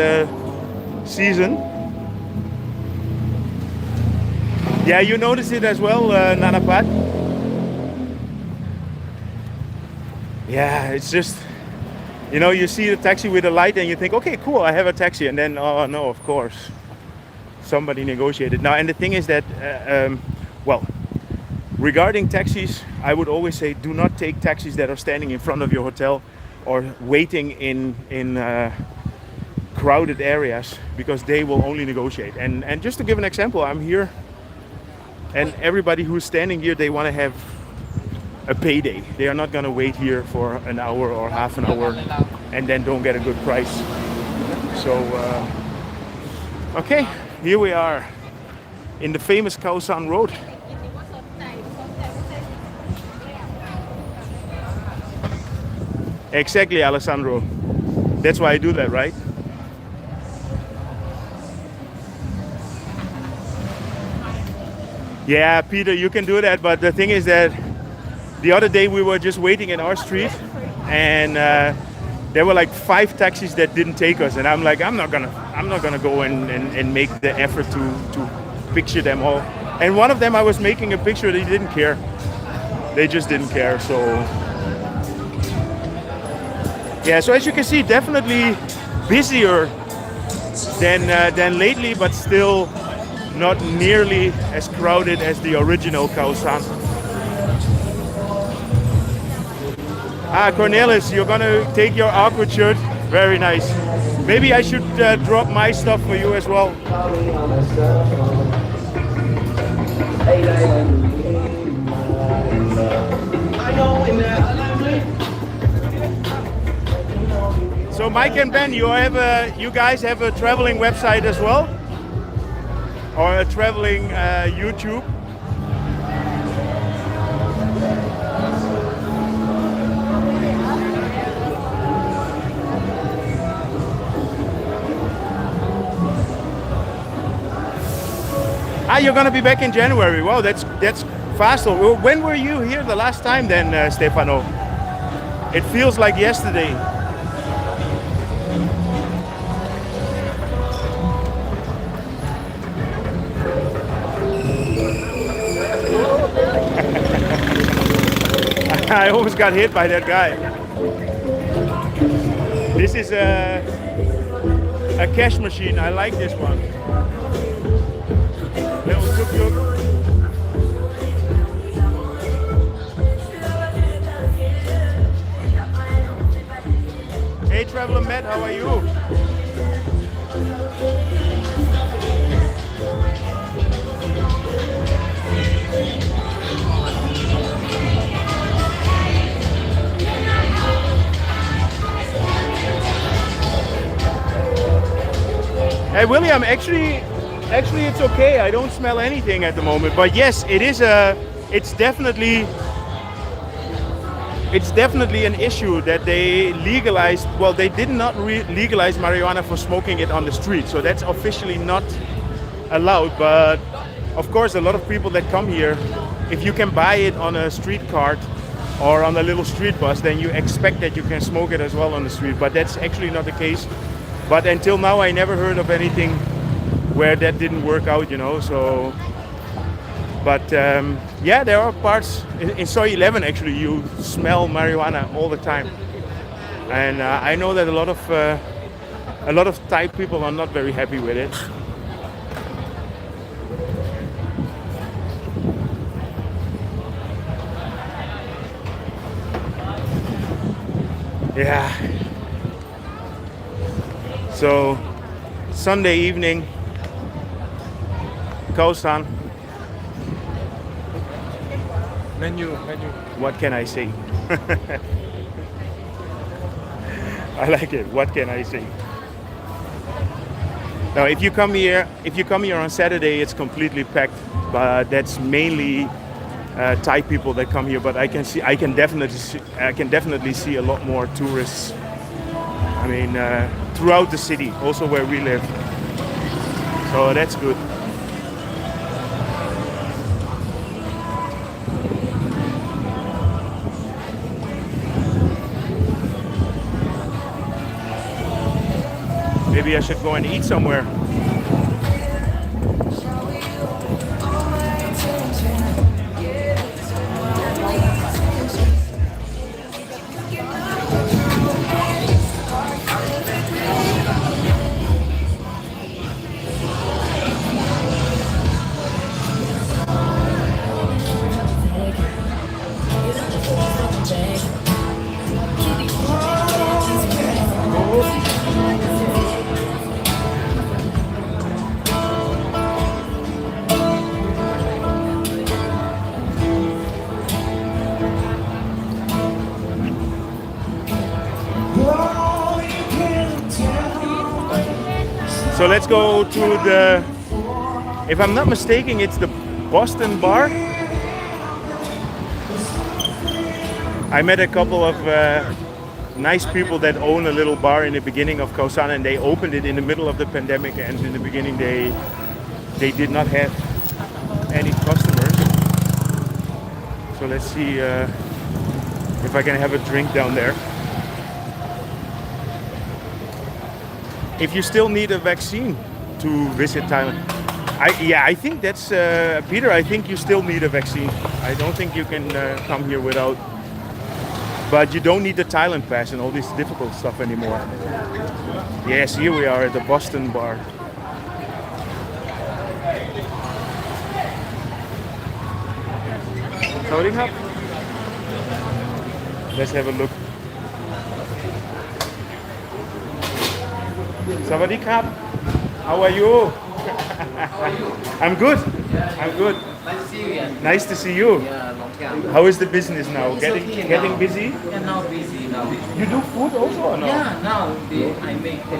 Speaker 1: season? Yeah, you notice it as well, Nanapat? Yeah, it's just, you know, you see the taxi with a light and you think, okay, cool, I have a taxi. And then, oh no, of course, somebody negotiated. Now, and the thing is that, well, regarding taxis, I would always say do not take taxis that are standing in front of your hotel or waiting in crowded areas, because they will only negotiate. And just to give an example, I'm here, and everybody who's standing here, they want to have a payday. They are not going to wait here for an hour or half an hour and then don't get a good price. So, okay, here we are in the famous Khao San Road. Exactly, Alessandro. That's why I do that, right? Yeah, Peter, you can do that, but the thing is that the other day we were just waiting in our street, and there were like 5 taxis that didn't take us, and I'm like, I'm not gonna go and make the effort to picture them all. And one of them I was making a picture, they didn't care. They just didn't care. So yeah, so as you can see, definitely busier than lately, but still not nearly as crowded as the original Khao San. Ah, Cornelis, you're gonna take your awkward shirt. Very nice. Maybe I should drop my stuff for you as well. So Mike and Ben, you guys have a traveling website as well? Or a traveling YouTube? Ah, you're gonna be back in January. Wow, that's fast. When were you here the last time then, Stefano? It feels like yesterday. I almost got hit by that guy. This is a cash machine. I like this one. Little tuk tuk. Hey, Traveler Matt, how are you? Hey William, actually it's okay. I don't smell anything at the moment. But yes, it's definitely an issue that they legalized. Well, they did not legalize marijuana for smoking it on the street. So that's officially not allowed. But of course, a lot of people that come here, if you can buy it on a street cart or on a little street bus, then you expect that you can smoke it as well on the street. But that's actually not the case. But until now, I never heard of anything where that didn't work out, you know. So, but yeah, there are parts in Soi 11 actually you smell marijuana all the time, and I know that a lot of Thai people are not very happy with it. Yeah. So Sunday evening, Khao San.
Speaker 4: Menu.
Speaker 1: What can I say? I like it. What can I say? Now, if you come here on Saturday, it's completely packed. But that's mainly Thai people that come here. But I can definitely see a lot more tourists. I mean, throughout the city, also where we live. So that's good. Maybe I should go and eat somewhere. So let's go to the, if I'm not mistaken, it's the Boston bar. I met a couple of nice people that own a little bar in the beginning of Khao San, and they opened it in the middle of the pandemic, and in the beginning they did not have any customers. So let's see if I can have a drink down there. If you still need a vaccine to visit Thailand, I think that's Peter. I think you still need a vaccine. I don't think you can come here without. But you don't need the Thailand pass and all this difficult stuff anymore. Yes, here we are at the Boston bar. Sawadee. Let's have a look. Sawadee krap. How are you? I'm good. I'm good.
Speaker 5: Nice to see you again.
Speaker 1: Nice to see you.
Speaker 5: Yeah, long time.
Speaker 1: How is the business now?
Speaker 5: It's
Speaker 1: Getting
Speaker 5: okay
Speaker 1: getting
Speaker 5: now.
Speaker 1: busy?
Speaker 5: Yeah, now busy now.
Speaker 1: You do food also or no?
Speaker 5: Yeah, now I make a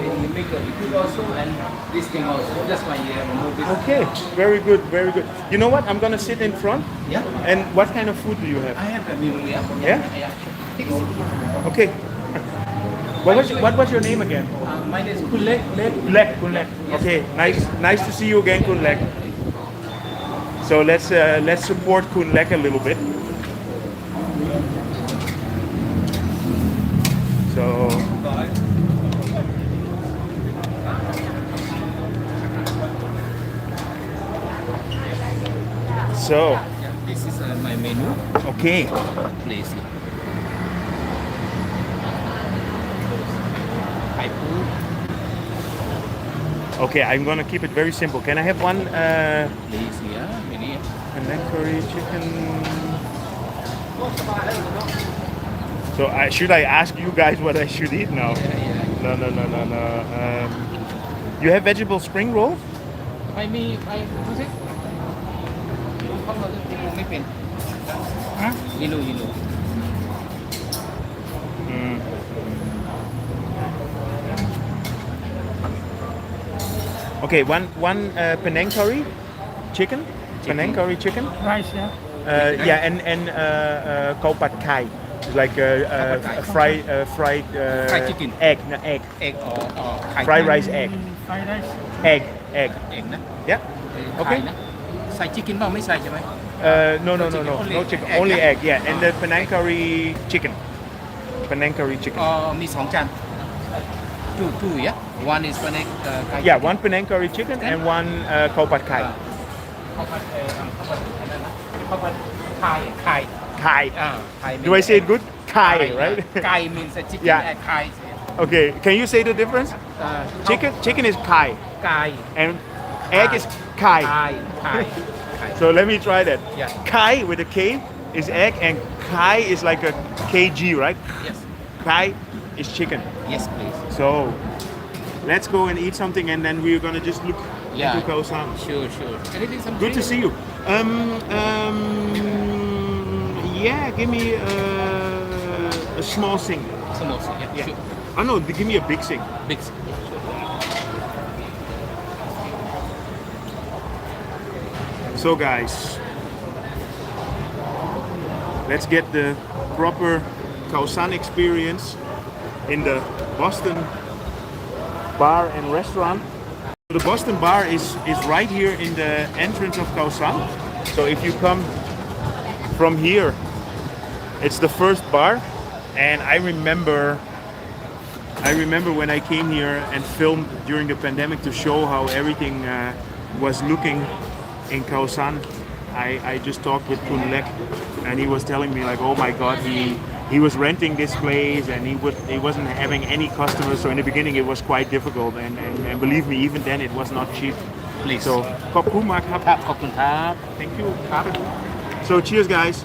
Speaker 5: food also and this thing also. Just my more business.
Speaker 1: Okay, very good, very good. You know what? I'm gonna sit in front.
Speaker 5: Yeah.
Speaker 1: And what kind of food do you have?
Speaker 5: I have a meal. Yeah.
Speaker 1: Yeah?
Speaker 5: Take a seat.
Speaker 1: Okay. What was your name again?
Speaker 5: My name is Kulek.
Speaker 1: Kunlek. Okay, nice to see you again, Kunlek. So let's support Kunlek a little bit. So
Speaker 5: This is my menu.
Speaker 1: okay.
Speaker 5: Please. Thai food.
Speaker 1: Okay, I'm gonna keep it very simple. Can I have one
Speaker 5: Please, yeah. Many.
Speaker 1: Panang Curry Chicken? So should I ask you guys what I should eat now?
Speaker 5: Yeah.
Speaker 1: No. You have vegetable spring roll?
Speaker 5: ไม่มีไปดูสิเขาเราจะดูไม่เป็นยิลู
Speaker 1: Mm. Okay, one Panang Curry Chicken. Panang Curry Chicken.
Speaker 4: Rice, yeah.
Speaker 1: Yeah, and Khao Pad Khai. It's like fried
Speaker 5: Fried chicken.
Speaker 1: egg, no, egg.
Speaker 5: เอกไข่
Speaker 1: Fried rice egg.
Speaker 4: Fried rice.
Speaker 1: Egg.
Speaker 5: เอกนะ
Speaker 1: Yeah.
Speaker 5: ไข่นะใส่ชิคกินบ้างไม่ใส่ใช่ไหม
Speaker 1: No
Speaker 5: Only
Speaker 1: chicken.
Speaker 5: egg,
Speaker 1: Only
Speaker 5: yeah?
Speaker 1: egg. Yeah, and the Panang Curry Chicken. Panang Curry Chicken.
Speaker 5: มี2จานtwo yeah one is Panang Curry
Speaker 1: Yeah, one Panang Curry Chicken and one Khao Pad Khai.
Speaker 5: ข้าวผัดอันนั้นนะข้าวผัดไข่
Speaker 1: Khai.
Speaker 5: ไข่
Speaker 1: Do I say it good? Khai, right?
Speaker 5: ไก่ means a chicken
Speaker 1: Yeah.
Speaker 5: and ไข่
Speaker 1: Okay. Can you say the difference? Chicken is Khai,
Speaker 5: ไก่
Speaker 1: Egg is Kai.
Speaker 5: Kai.
Speaker 1: So let me try that.
Speaker 5: Yeah.
Speaker 1: Kai with a K is egg and Kai is like a KG, right?
Speaker 5: Yes.
Speaker 1: Kai is chicken.
Speaker 5: Yes, please.
Speaker 1: So let's go and eat something and then we're gonna just look
Speaker 5: Yeah.
Speaker 1: into Khao San.
Speaker 5: Sure. Anything, some
Speaker 1: Good to
Speaker 5: drink?
Speaker 1: see you. Yeah, give me a small sing.
Speaker 5: Samosa. Yeah.
Speaker 1: Yeah.
Speaker 5: Sure.
Speaker 1: Oh no, give me a big sing.
Speaker 5: Big.
Speaker 1: So guys, let's get the proper Khao San experience in the Boston bar and restaurant. The Boston bar is right here in the entrance of Khao San. So if you come from here, it's the first bar. And I remember when I came here and filmed during the pandemic to show how everything was looking in Khao San. I just talked with Kun Lek and he was telling me like, oh my God, he was renting this place and he wasn't having any customers. So in the beginning it was quite difficult and believe me, even then it was not cheap.
Speaker 5: Please.
Speaker 1: So ขอบคุณมากครับ
Speaker 5: ขอบคุณครับ
Speaker 1: Thank you. So cheers guys.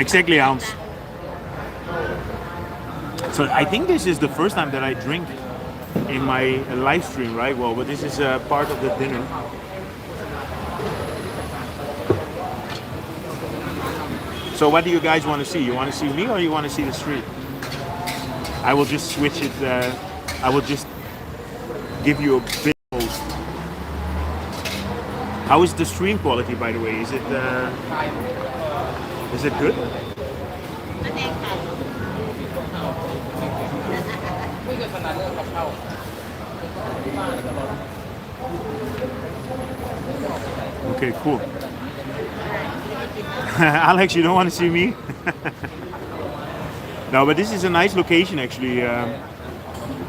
Speaker 1: Exactly, ounce. So I think this is the first time that I drink in my live stream, right? Well, but this is part of the dinner. So what do you guys want to see? You want to see me or you want to see the street? I will just switch it. I will just give you a bit post. How is the stream quality, by the way? Is it good? Okay, cool. Alex, you don't want to see me? No, but this is a nice location actually.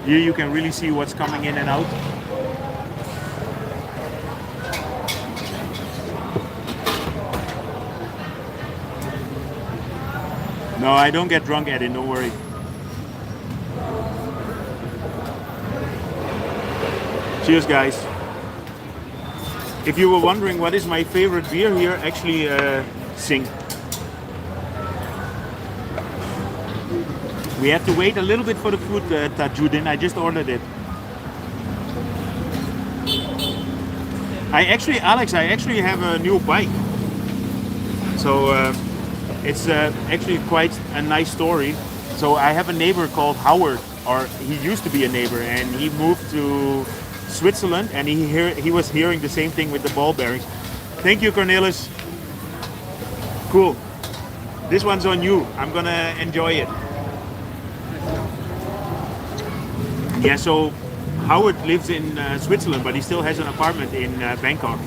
Speaker 1: Here you can really see what's coming in and out. No, I don't get drunk at it, don't worry. Cheers, guys. If you were wondering what is my favorite beer here, actually Sing. We have to wait a little bit for the food, Tajudin. I just ordered it. Alex, I actually have a new bike. So it's actually quite a nice story. So I have a neighbor called Howard, or he used to be a neighbor, and he moved to Switzerland, and he was hearing the same thing with the ball bearings. Thank you, Cornelis. Cool. This one's on you. I'm gonna enjoy it. Yeah, so Howard lives in Switzerland, but he still has an apartment in Bangkok.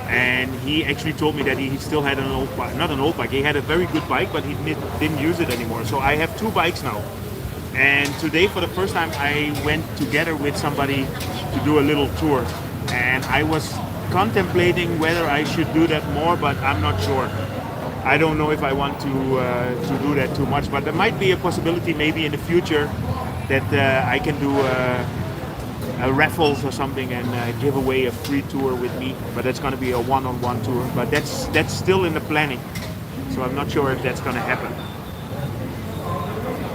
Speaker 1: And he actually told me that he still had an old bike, not an old bike, he had a very good bike, but he didn't use it anymore. So I have two bikes now. And today, for the first time, I went together with somebody to do a little tour. And I was contemplating whether I should do that more, but I'm not sure. I don't know if I want to do that too much, but there might be a possibility maybe in the future that I can do a raffles or something and give away a free tour with me. But that's going to be a one-on-one tour. But that's still in the planning, so I'm not sure if that's going to happen.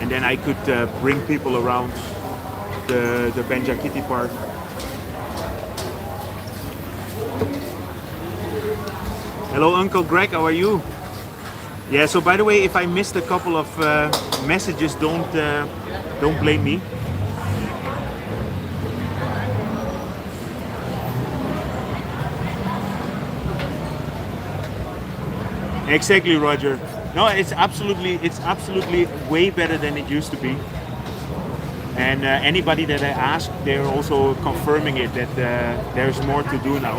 Speaker 1: And then I could bring people around the Benjakiti Park. Hello, Uncle Greg. How are you? Yeah. So by the way, if I missed a couple of messages, don't blame me. Exactly, Roger. No, it's absolutely way better than it used to be. And anybody that I ask, they're also confirming it that there's more to do now.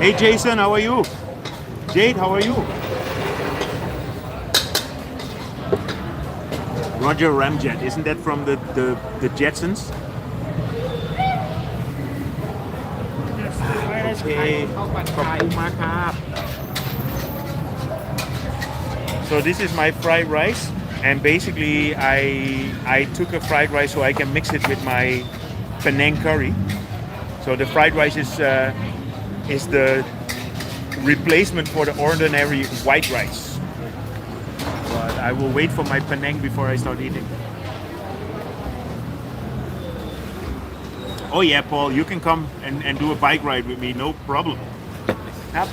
Speaker 1: Hey, Jason, how are you? Jade, how are you? Roger Ramjet, isn't that from the Jetsons? Okay. So this is my fried rice. and basically I took a fried rice so I can mix it with my Panang curry. So the fried rice is the replacement for the ordinary white rice. But I will wait for my Panang before I start eating. Oh yeah, Paul, you can come and do a bike ride with me, no problem. Yep.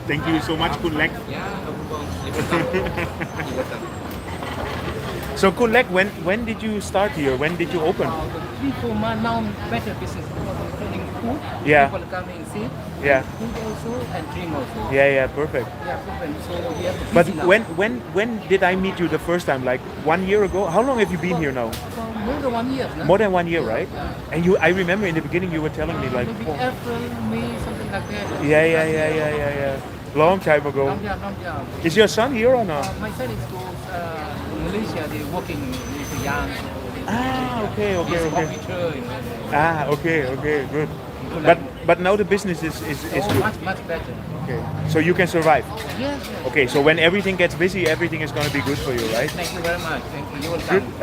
Speaker 1: Thank you so much, Kun Lek. So Kun Lek, when did you start here? When did you open?
Speaker 5: 3-4 months now, better business because I'm selling food.
Speaker 1: Yeah.
Speaker 5: People come and see.
Speaker 1: Yeah.
Speaker 5: Food also and drink also.
Speaker 1: Yeah, perfect.
Speaker 5: Yeah, perfect. So we have to
Speaker 1: But
Speaker 5: busy now.
Speaker 1: when did I meet you the first time? Like 1 year ago? How long have you been here now?
Speaker 5: For more than 1 year. No?
Speaker 1: More than 1 year, right?
Speaker 5: Yeah.
Speaker 1: And I remember in the beginning you were telling me like,
Speaker 5: Maybe
Speaker 1: oh,
Speaker 5: April, May, something like that.
Speaker 1: yeah. Long time ago.
Speaker 5: Long job.
Speaker 1: Is your son here or not?
Speaker 5: My son is goes in Malaysia. They're working with young.
Speaker 1: Ah, okay.
Speaker 5: He's computer, you know.
Speaker 1: Ah, okay, good.
Speaker 5: Like,
Speaker 1: But now the business is good.
Speaker 5: much better.
Speaker 1: Okay. So you can survive.
Speaker 5: Yes.
Speaker 1: Okay, so when everything gets busy, everything is going to be good for you, right?
Speaker 5: Thank you very much. Thank you. You will
Speaker 1: Good.
Speaker 5: come.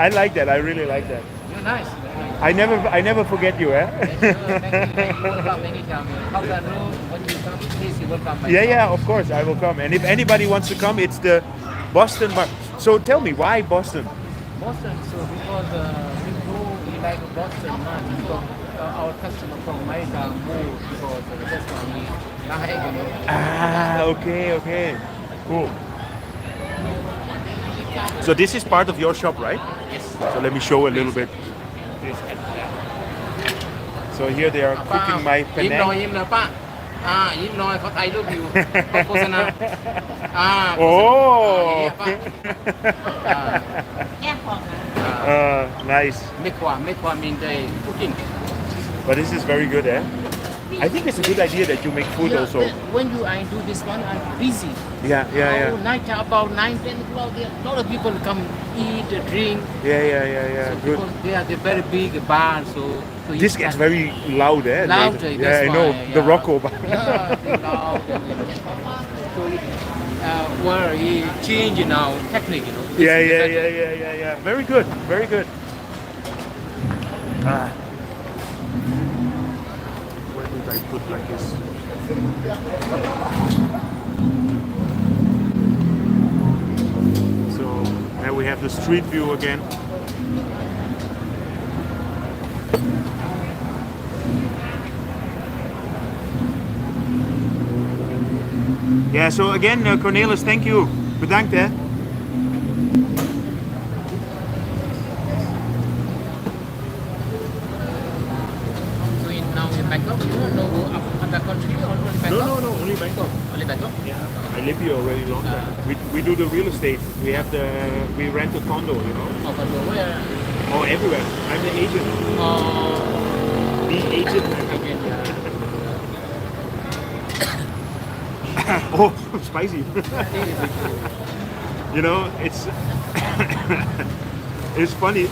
Speaker 1: I like that. I really like that.
Speaker 5: You're nice. Very nice.
Speaker 1: I never forget you, eh?
Speaker 5: Yes, sir. Thank you. Welcome anytime. Khao San Road, when you come, please, you welcome.
Speaker 1: Yeah, of course, I will come. And if anybody wants to come, it's the Boston Bar. So tell me, why Boston?
Speaker 5: Boston, so because we like Boston much because our customer from America move because that's why we like, you know.
Speaker 1: Ah, okay. Cool. So this is part of your shop, right?
Speaker 5: Yes.
Speaker 1: So let me show a little bit. So here they are cooking my
Speaker 5: ยิ้มหน่อย
Speaker 1: Panang.
Speaker 5: ยิ้มหน่อยป้ายิ้มหน่อยเขาถ่ายรูปอยู่เขาโฆษณา
Speaker 1: Oh.
Speaker 5: ป้า
Speaker 1: Nice.
Speaker 5: ไม่ความมีใจ cooking.
Speaker 1: But this is very good, eh? I think it's a good idea that you make food
Speaker 5: Yeah,
Speaker 1: also.
Speaker 5: when I do this one, I'm busy.
Speaker 1: Yeah.
Speaker 5: Night about 9-10 o'clock, there a lot of people come eat, drink.
Speaker 1: Yeah.
Speaker 5: So
Speaker 1: Good.
Speaker 5: because they are the very big bar, so
Speaker 1: This gets very loud, eh?
Speaker 5: loud.
Speaker 1: Yeah, I know. The Rocco bar.
Speaker 5: Yeah, they loud. So where he change now technique, you know. This is the technique.
Speaker 1: Yeah. Very good. Where did I put like this? So now we have the street view again. Yeah, so again, Cornelis, thank you. Bedankt, hè.
Speaker 5: So now in Bangkok, you don't go up other country or in Bangkok?
Speaker 1: No, only Bangkok.
Speaker 5: Only Bangkok?
Speaker 1: Yeah, I live here already long time. We do the real estate. We rent a condo, you know.
Speaker 5: Oh, but where?
Speaker 1: Oh, everywhere. I'm the agent. The agent.
Speaker 5: Again, yeah.
Speaker 1: Oh, spicy. You know, it's funny.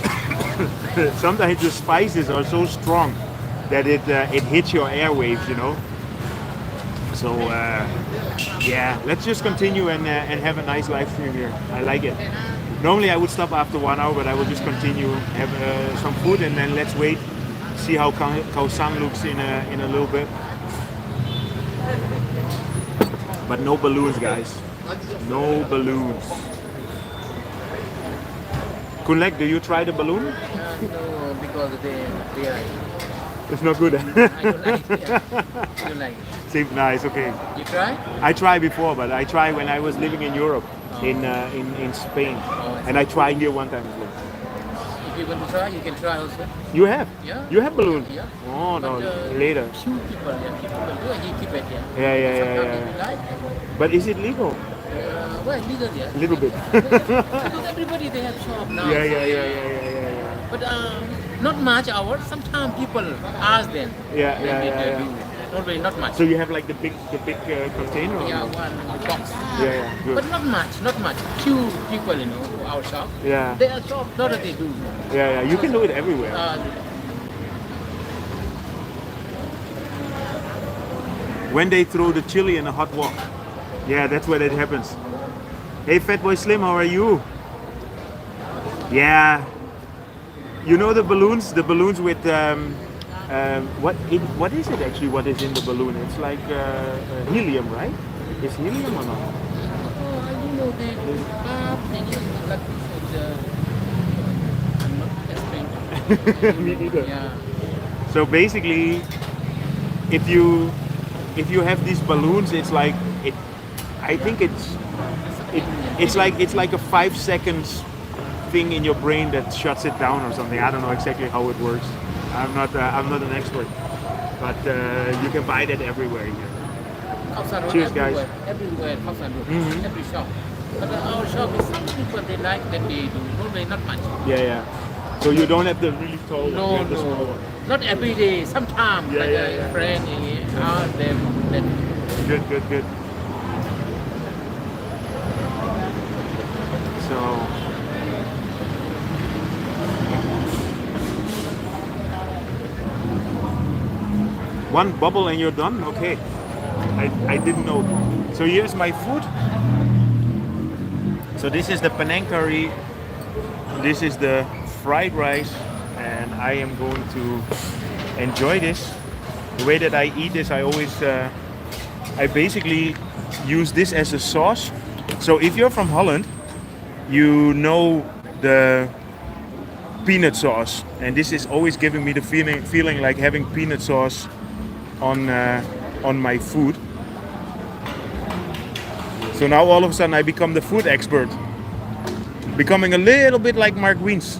Speaker 1: Sometimes the spices are so strong that it hits your airwaves, you know. So yeah, let's just continue and have a nice live stream here. I like it. Normally I would stop after 1 hour, but I will just continue, have some food, and then let's wait, see how Khao San looks in a little bit. But no balloons, guys. No balloons. Kun Lek, do you try the balloon?
Speaker 5: No, because they are.
Speaker 1: It's not good.
Speaker 5: I don't like it. Yeah. I don't like it.
Speaker 1: Seems nice. Okay.
Speaker 5: You try?
Speaker 1: I tried before, but I tried when I was living in Europe, in Spain, and I tried here one time as well.
Speaker 5: If you want to try, you can try also.
Speaker 1: You have?
Speaker 5: Yeah.
Speaker 1: You have balloon?
Speaker 5: Yeah.
Speaker 1: Oh no,
Speaker 5: But,
Speaker 1: later.
Speaker 5: Few people, people do and he keep it, yeah.
Speaker 1: Yeah.
Speaker 5: Sometimes they like.
Speaker 1: But is it legal?
Speaker 5: Well, legal, yeah.
Speaker 1: A little bit.
Speaker 5: Because everybody they have shop now.
Speaker 1: Yeah.
Speaker 5: But not much hours. Sometimes people ask them.
Speaker 1: Yeah.
Speaker 5: Always not much.
Speaker 1: So you have like the big container? Or
Speaker 5: Yeah,
Speaker 1: no?
Speaker 5: one box.
Speaker 1: Yeah. Good.
Speaker 5: But not much. Few people, you know, to our shop.
Speaker 1: Yeah.
Speaker 5: Their shop, not that they do.
Speaker 1: Yeah. You can do it everywhere. When they throw the chili in a hot wok. Yeah, that's where it happens. Hey, Fatboy Slim, how are you? Yeah. You know the balloons? The balloons with what is it actually? What is in the balloon? It's like helium, right? Is helium or not?
Speaker 5: Oh, I don't know they use that I'm not explaining.
Speaker 1: Me neither.
Speaker 5: Yeah.
Speaker 1: So basically, if you have these balloons, it's like it. I think it's like a 5 seconds thing in your brain that shuts it down or something. I don't know exactly how it works. I'm not an expert, but you can buy that everywhere here.
Speaker 5: Khao San Road
Speaker 1: Cheers, guys.
Speaker 5: everywhere Khao San Road,
Speaker 1: Mhm.
Speaker 5: every shop. But our shop is some people they like that they do, normally not much.
Speaker 1: Yeah. So you don't have the really tall one, you
Speaker 5: No,
Speaker 1: have the small
Speaker 5: no,
Speaker 1: one.
Speaker 5: not every day. Sometimes
Speaker 1: Yeah,
Speaker 5: like
Speaker 1: yeah,
Speaker 5: a
Speaker 1: yeah.
Speaker 5: friend, them.
Speaker 1: Good. So one bubble and you're done? Okay. I didn't know. So here's my food. So this is the Panang Curry. This is the fried rice, and I am going to enjoy this. The way that I eat this, I always I basically use this as a sauce. So if you're from Holland, you know the peanut sauce, and this is always giving me the feeling like having peanut sauce on my food. So now all of a sudden I become the food expert, becoming a little bit like Mark Wiens.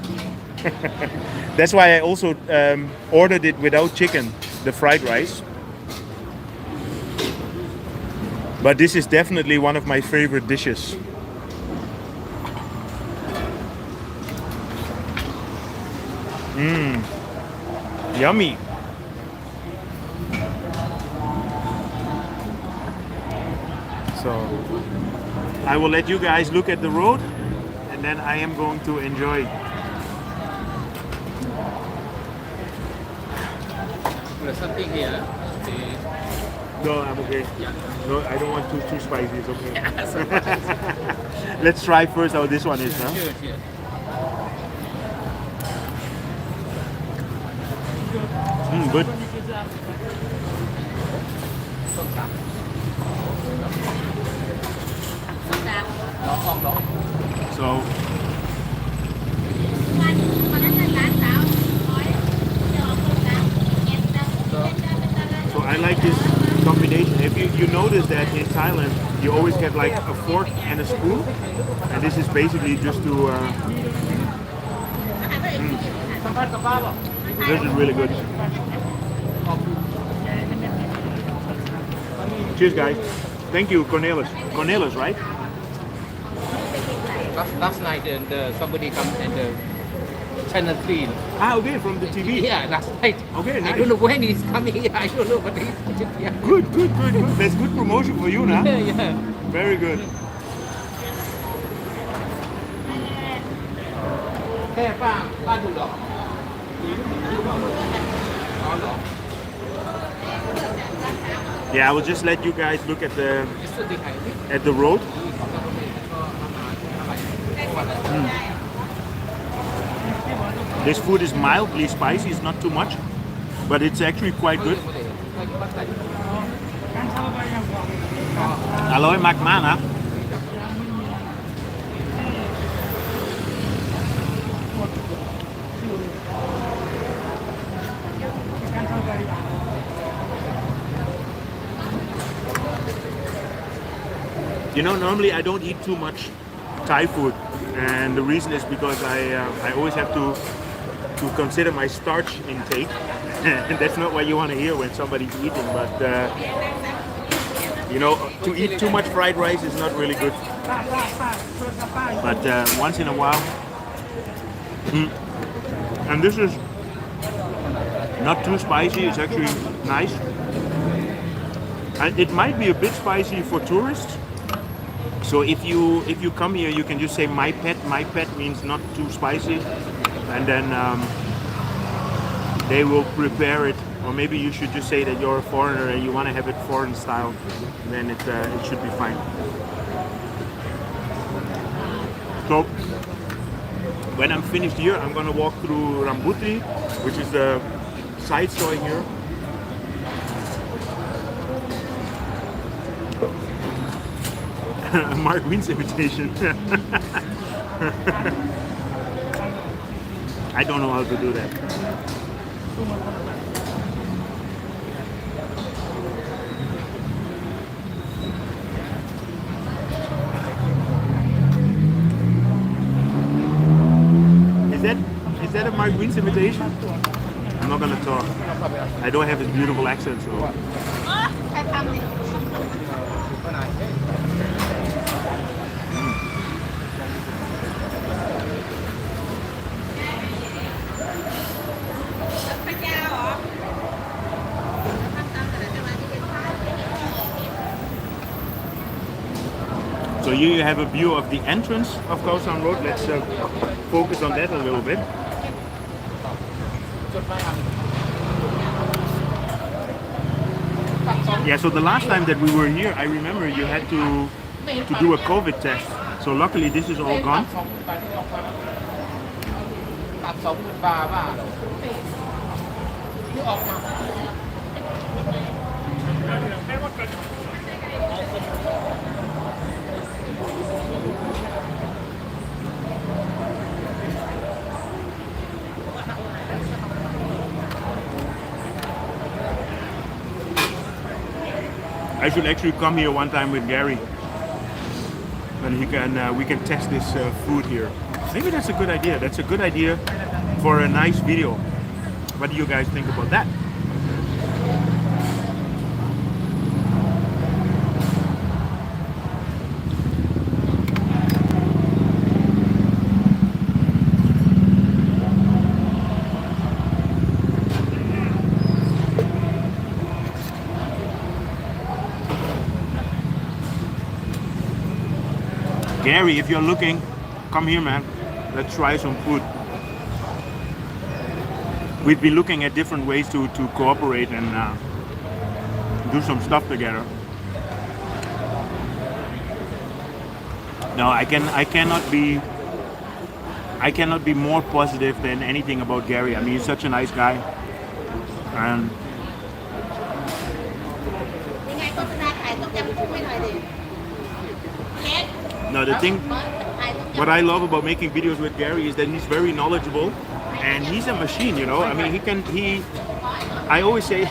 Speaker 1: That's why I also ordered it without chicken, the fried rice. But this is definitely one of my favorite dishes. Yummy. So I will let you guys look at the road, and then I am going to enjoy.
Speaker 5: There's something here.
Speaker 1: No, I'm okay.
Speaker 5: Yeah.
Speaker 1: No, I don't want too spicy. It's okay.
Speaker 5: Yeah,
Speaker 1: Let's try first how this one is, huh?
Speaker 5: Sure.
Speaker 1: Good. So So I like this combination. If you notice that in Thailand, you always get like a fork and a spoon, and this is basically just to. This is really good. Cheers, guys. Thank you, Cornelis. Cornelis, right?
Speaker 5: Last night somebody come and channel 3.
Speaker 1: Ah, okay, from the TV.
Speaker 5: Yeah, last night.
Speaker 1: Okay,
Speaker 5: I
Speaker 1: nice.
Speaker 5: don't know when he's coming. I don't know, but he's yeah.
Speaker 1: Good. That's good promotion for you, now.
Speaker 5: Yeah.
Speaker 1: Very good.
Speaker 5: แค่ป้าดูหรออ๋อเหรอ
Speaker 1: Yeah, I will just let you guys look at the
Speaker 5: มิสเตอร์ดีไข่
Speaker 1: at the road. This food is mildly spicy. It's not too much, but it's actually quite good. อร่อยมากๆนะ You know, normally I don't eat too much Thai food, and the reason is because I always have to consider my starch intake, and that's not what you want to hear when somebody's eating. But you know, to eat too much fried rice is not really good. But once in a while, and this is not too spicy. It's actually nice, and it might be a bit spicy for tourists. So if you come here, you can just say my pet. My pet means not too spicy, and then they will prepare it. Or maybe you should just say that you're a foreigner and you want to have it foreign style. Then it should be fine. So when I'm finished here, I'm gonna walk through Rambutri, which is the side story here. Mark Wiens imitation. I don't know how to do that. Is that a Mark Wiens imitation? I'm not gonna talk. I don't have his beautiful accent, so. So here you have a view of the entrance of Khao San Road. Let's focus on that a little bit. Yeah, so the last time that we were here, I remember you had to do a COVID test. So luckily this is all gone. I should actually come here one time with Gary, and we can test this food here. Maybe that's a good idea. That's a good idea for a nice video. What do you guys think about that? Gary, if you're looking, come here, man. Let's try some food. We'd be looking at different ways to cooperate and do some stuff together. No, I cannot be more positive than anything about Gary. I mean, he's such a nice guy, and no, the thing, what I love about making videos with Gary is that he's very knowledgeable, and he's a machine, you know. I mean, I always say,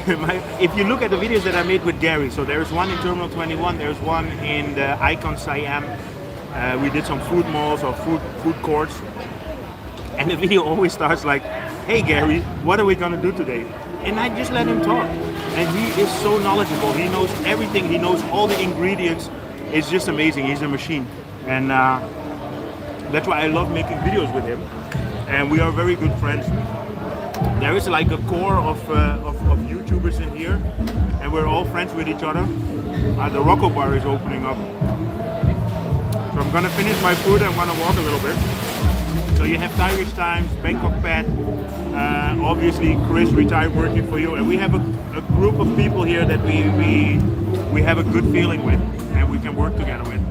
Speaker 1: if you look at the videos that I made with Gary, so there's one in Terminal 21, there's one in the Icon Siam. We did some food malls or food courts, and the video always starts like, "Hey Gary, what are we gonna do today?" And I just let him talk, and he is so knowledgeable. He knows everything. He knows all the ingredients. It's just amazing. He's a machine. And that's why I love making videos with him, and we are very good friends. There is like a core of YouTubers in here, and we're all friends with each other. The Rocco Bar is opening up, so I'm gonna finish my food and I'm gonna walk a little bit. So you have Irish Times, Bangkok Pet, obviously Chris retired working for you, and we have a group of people here that we have a good feeling with, and we can work together with.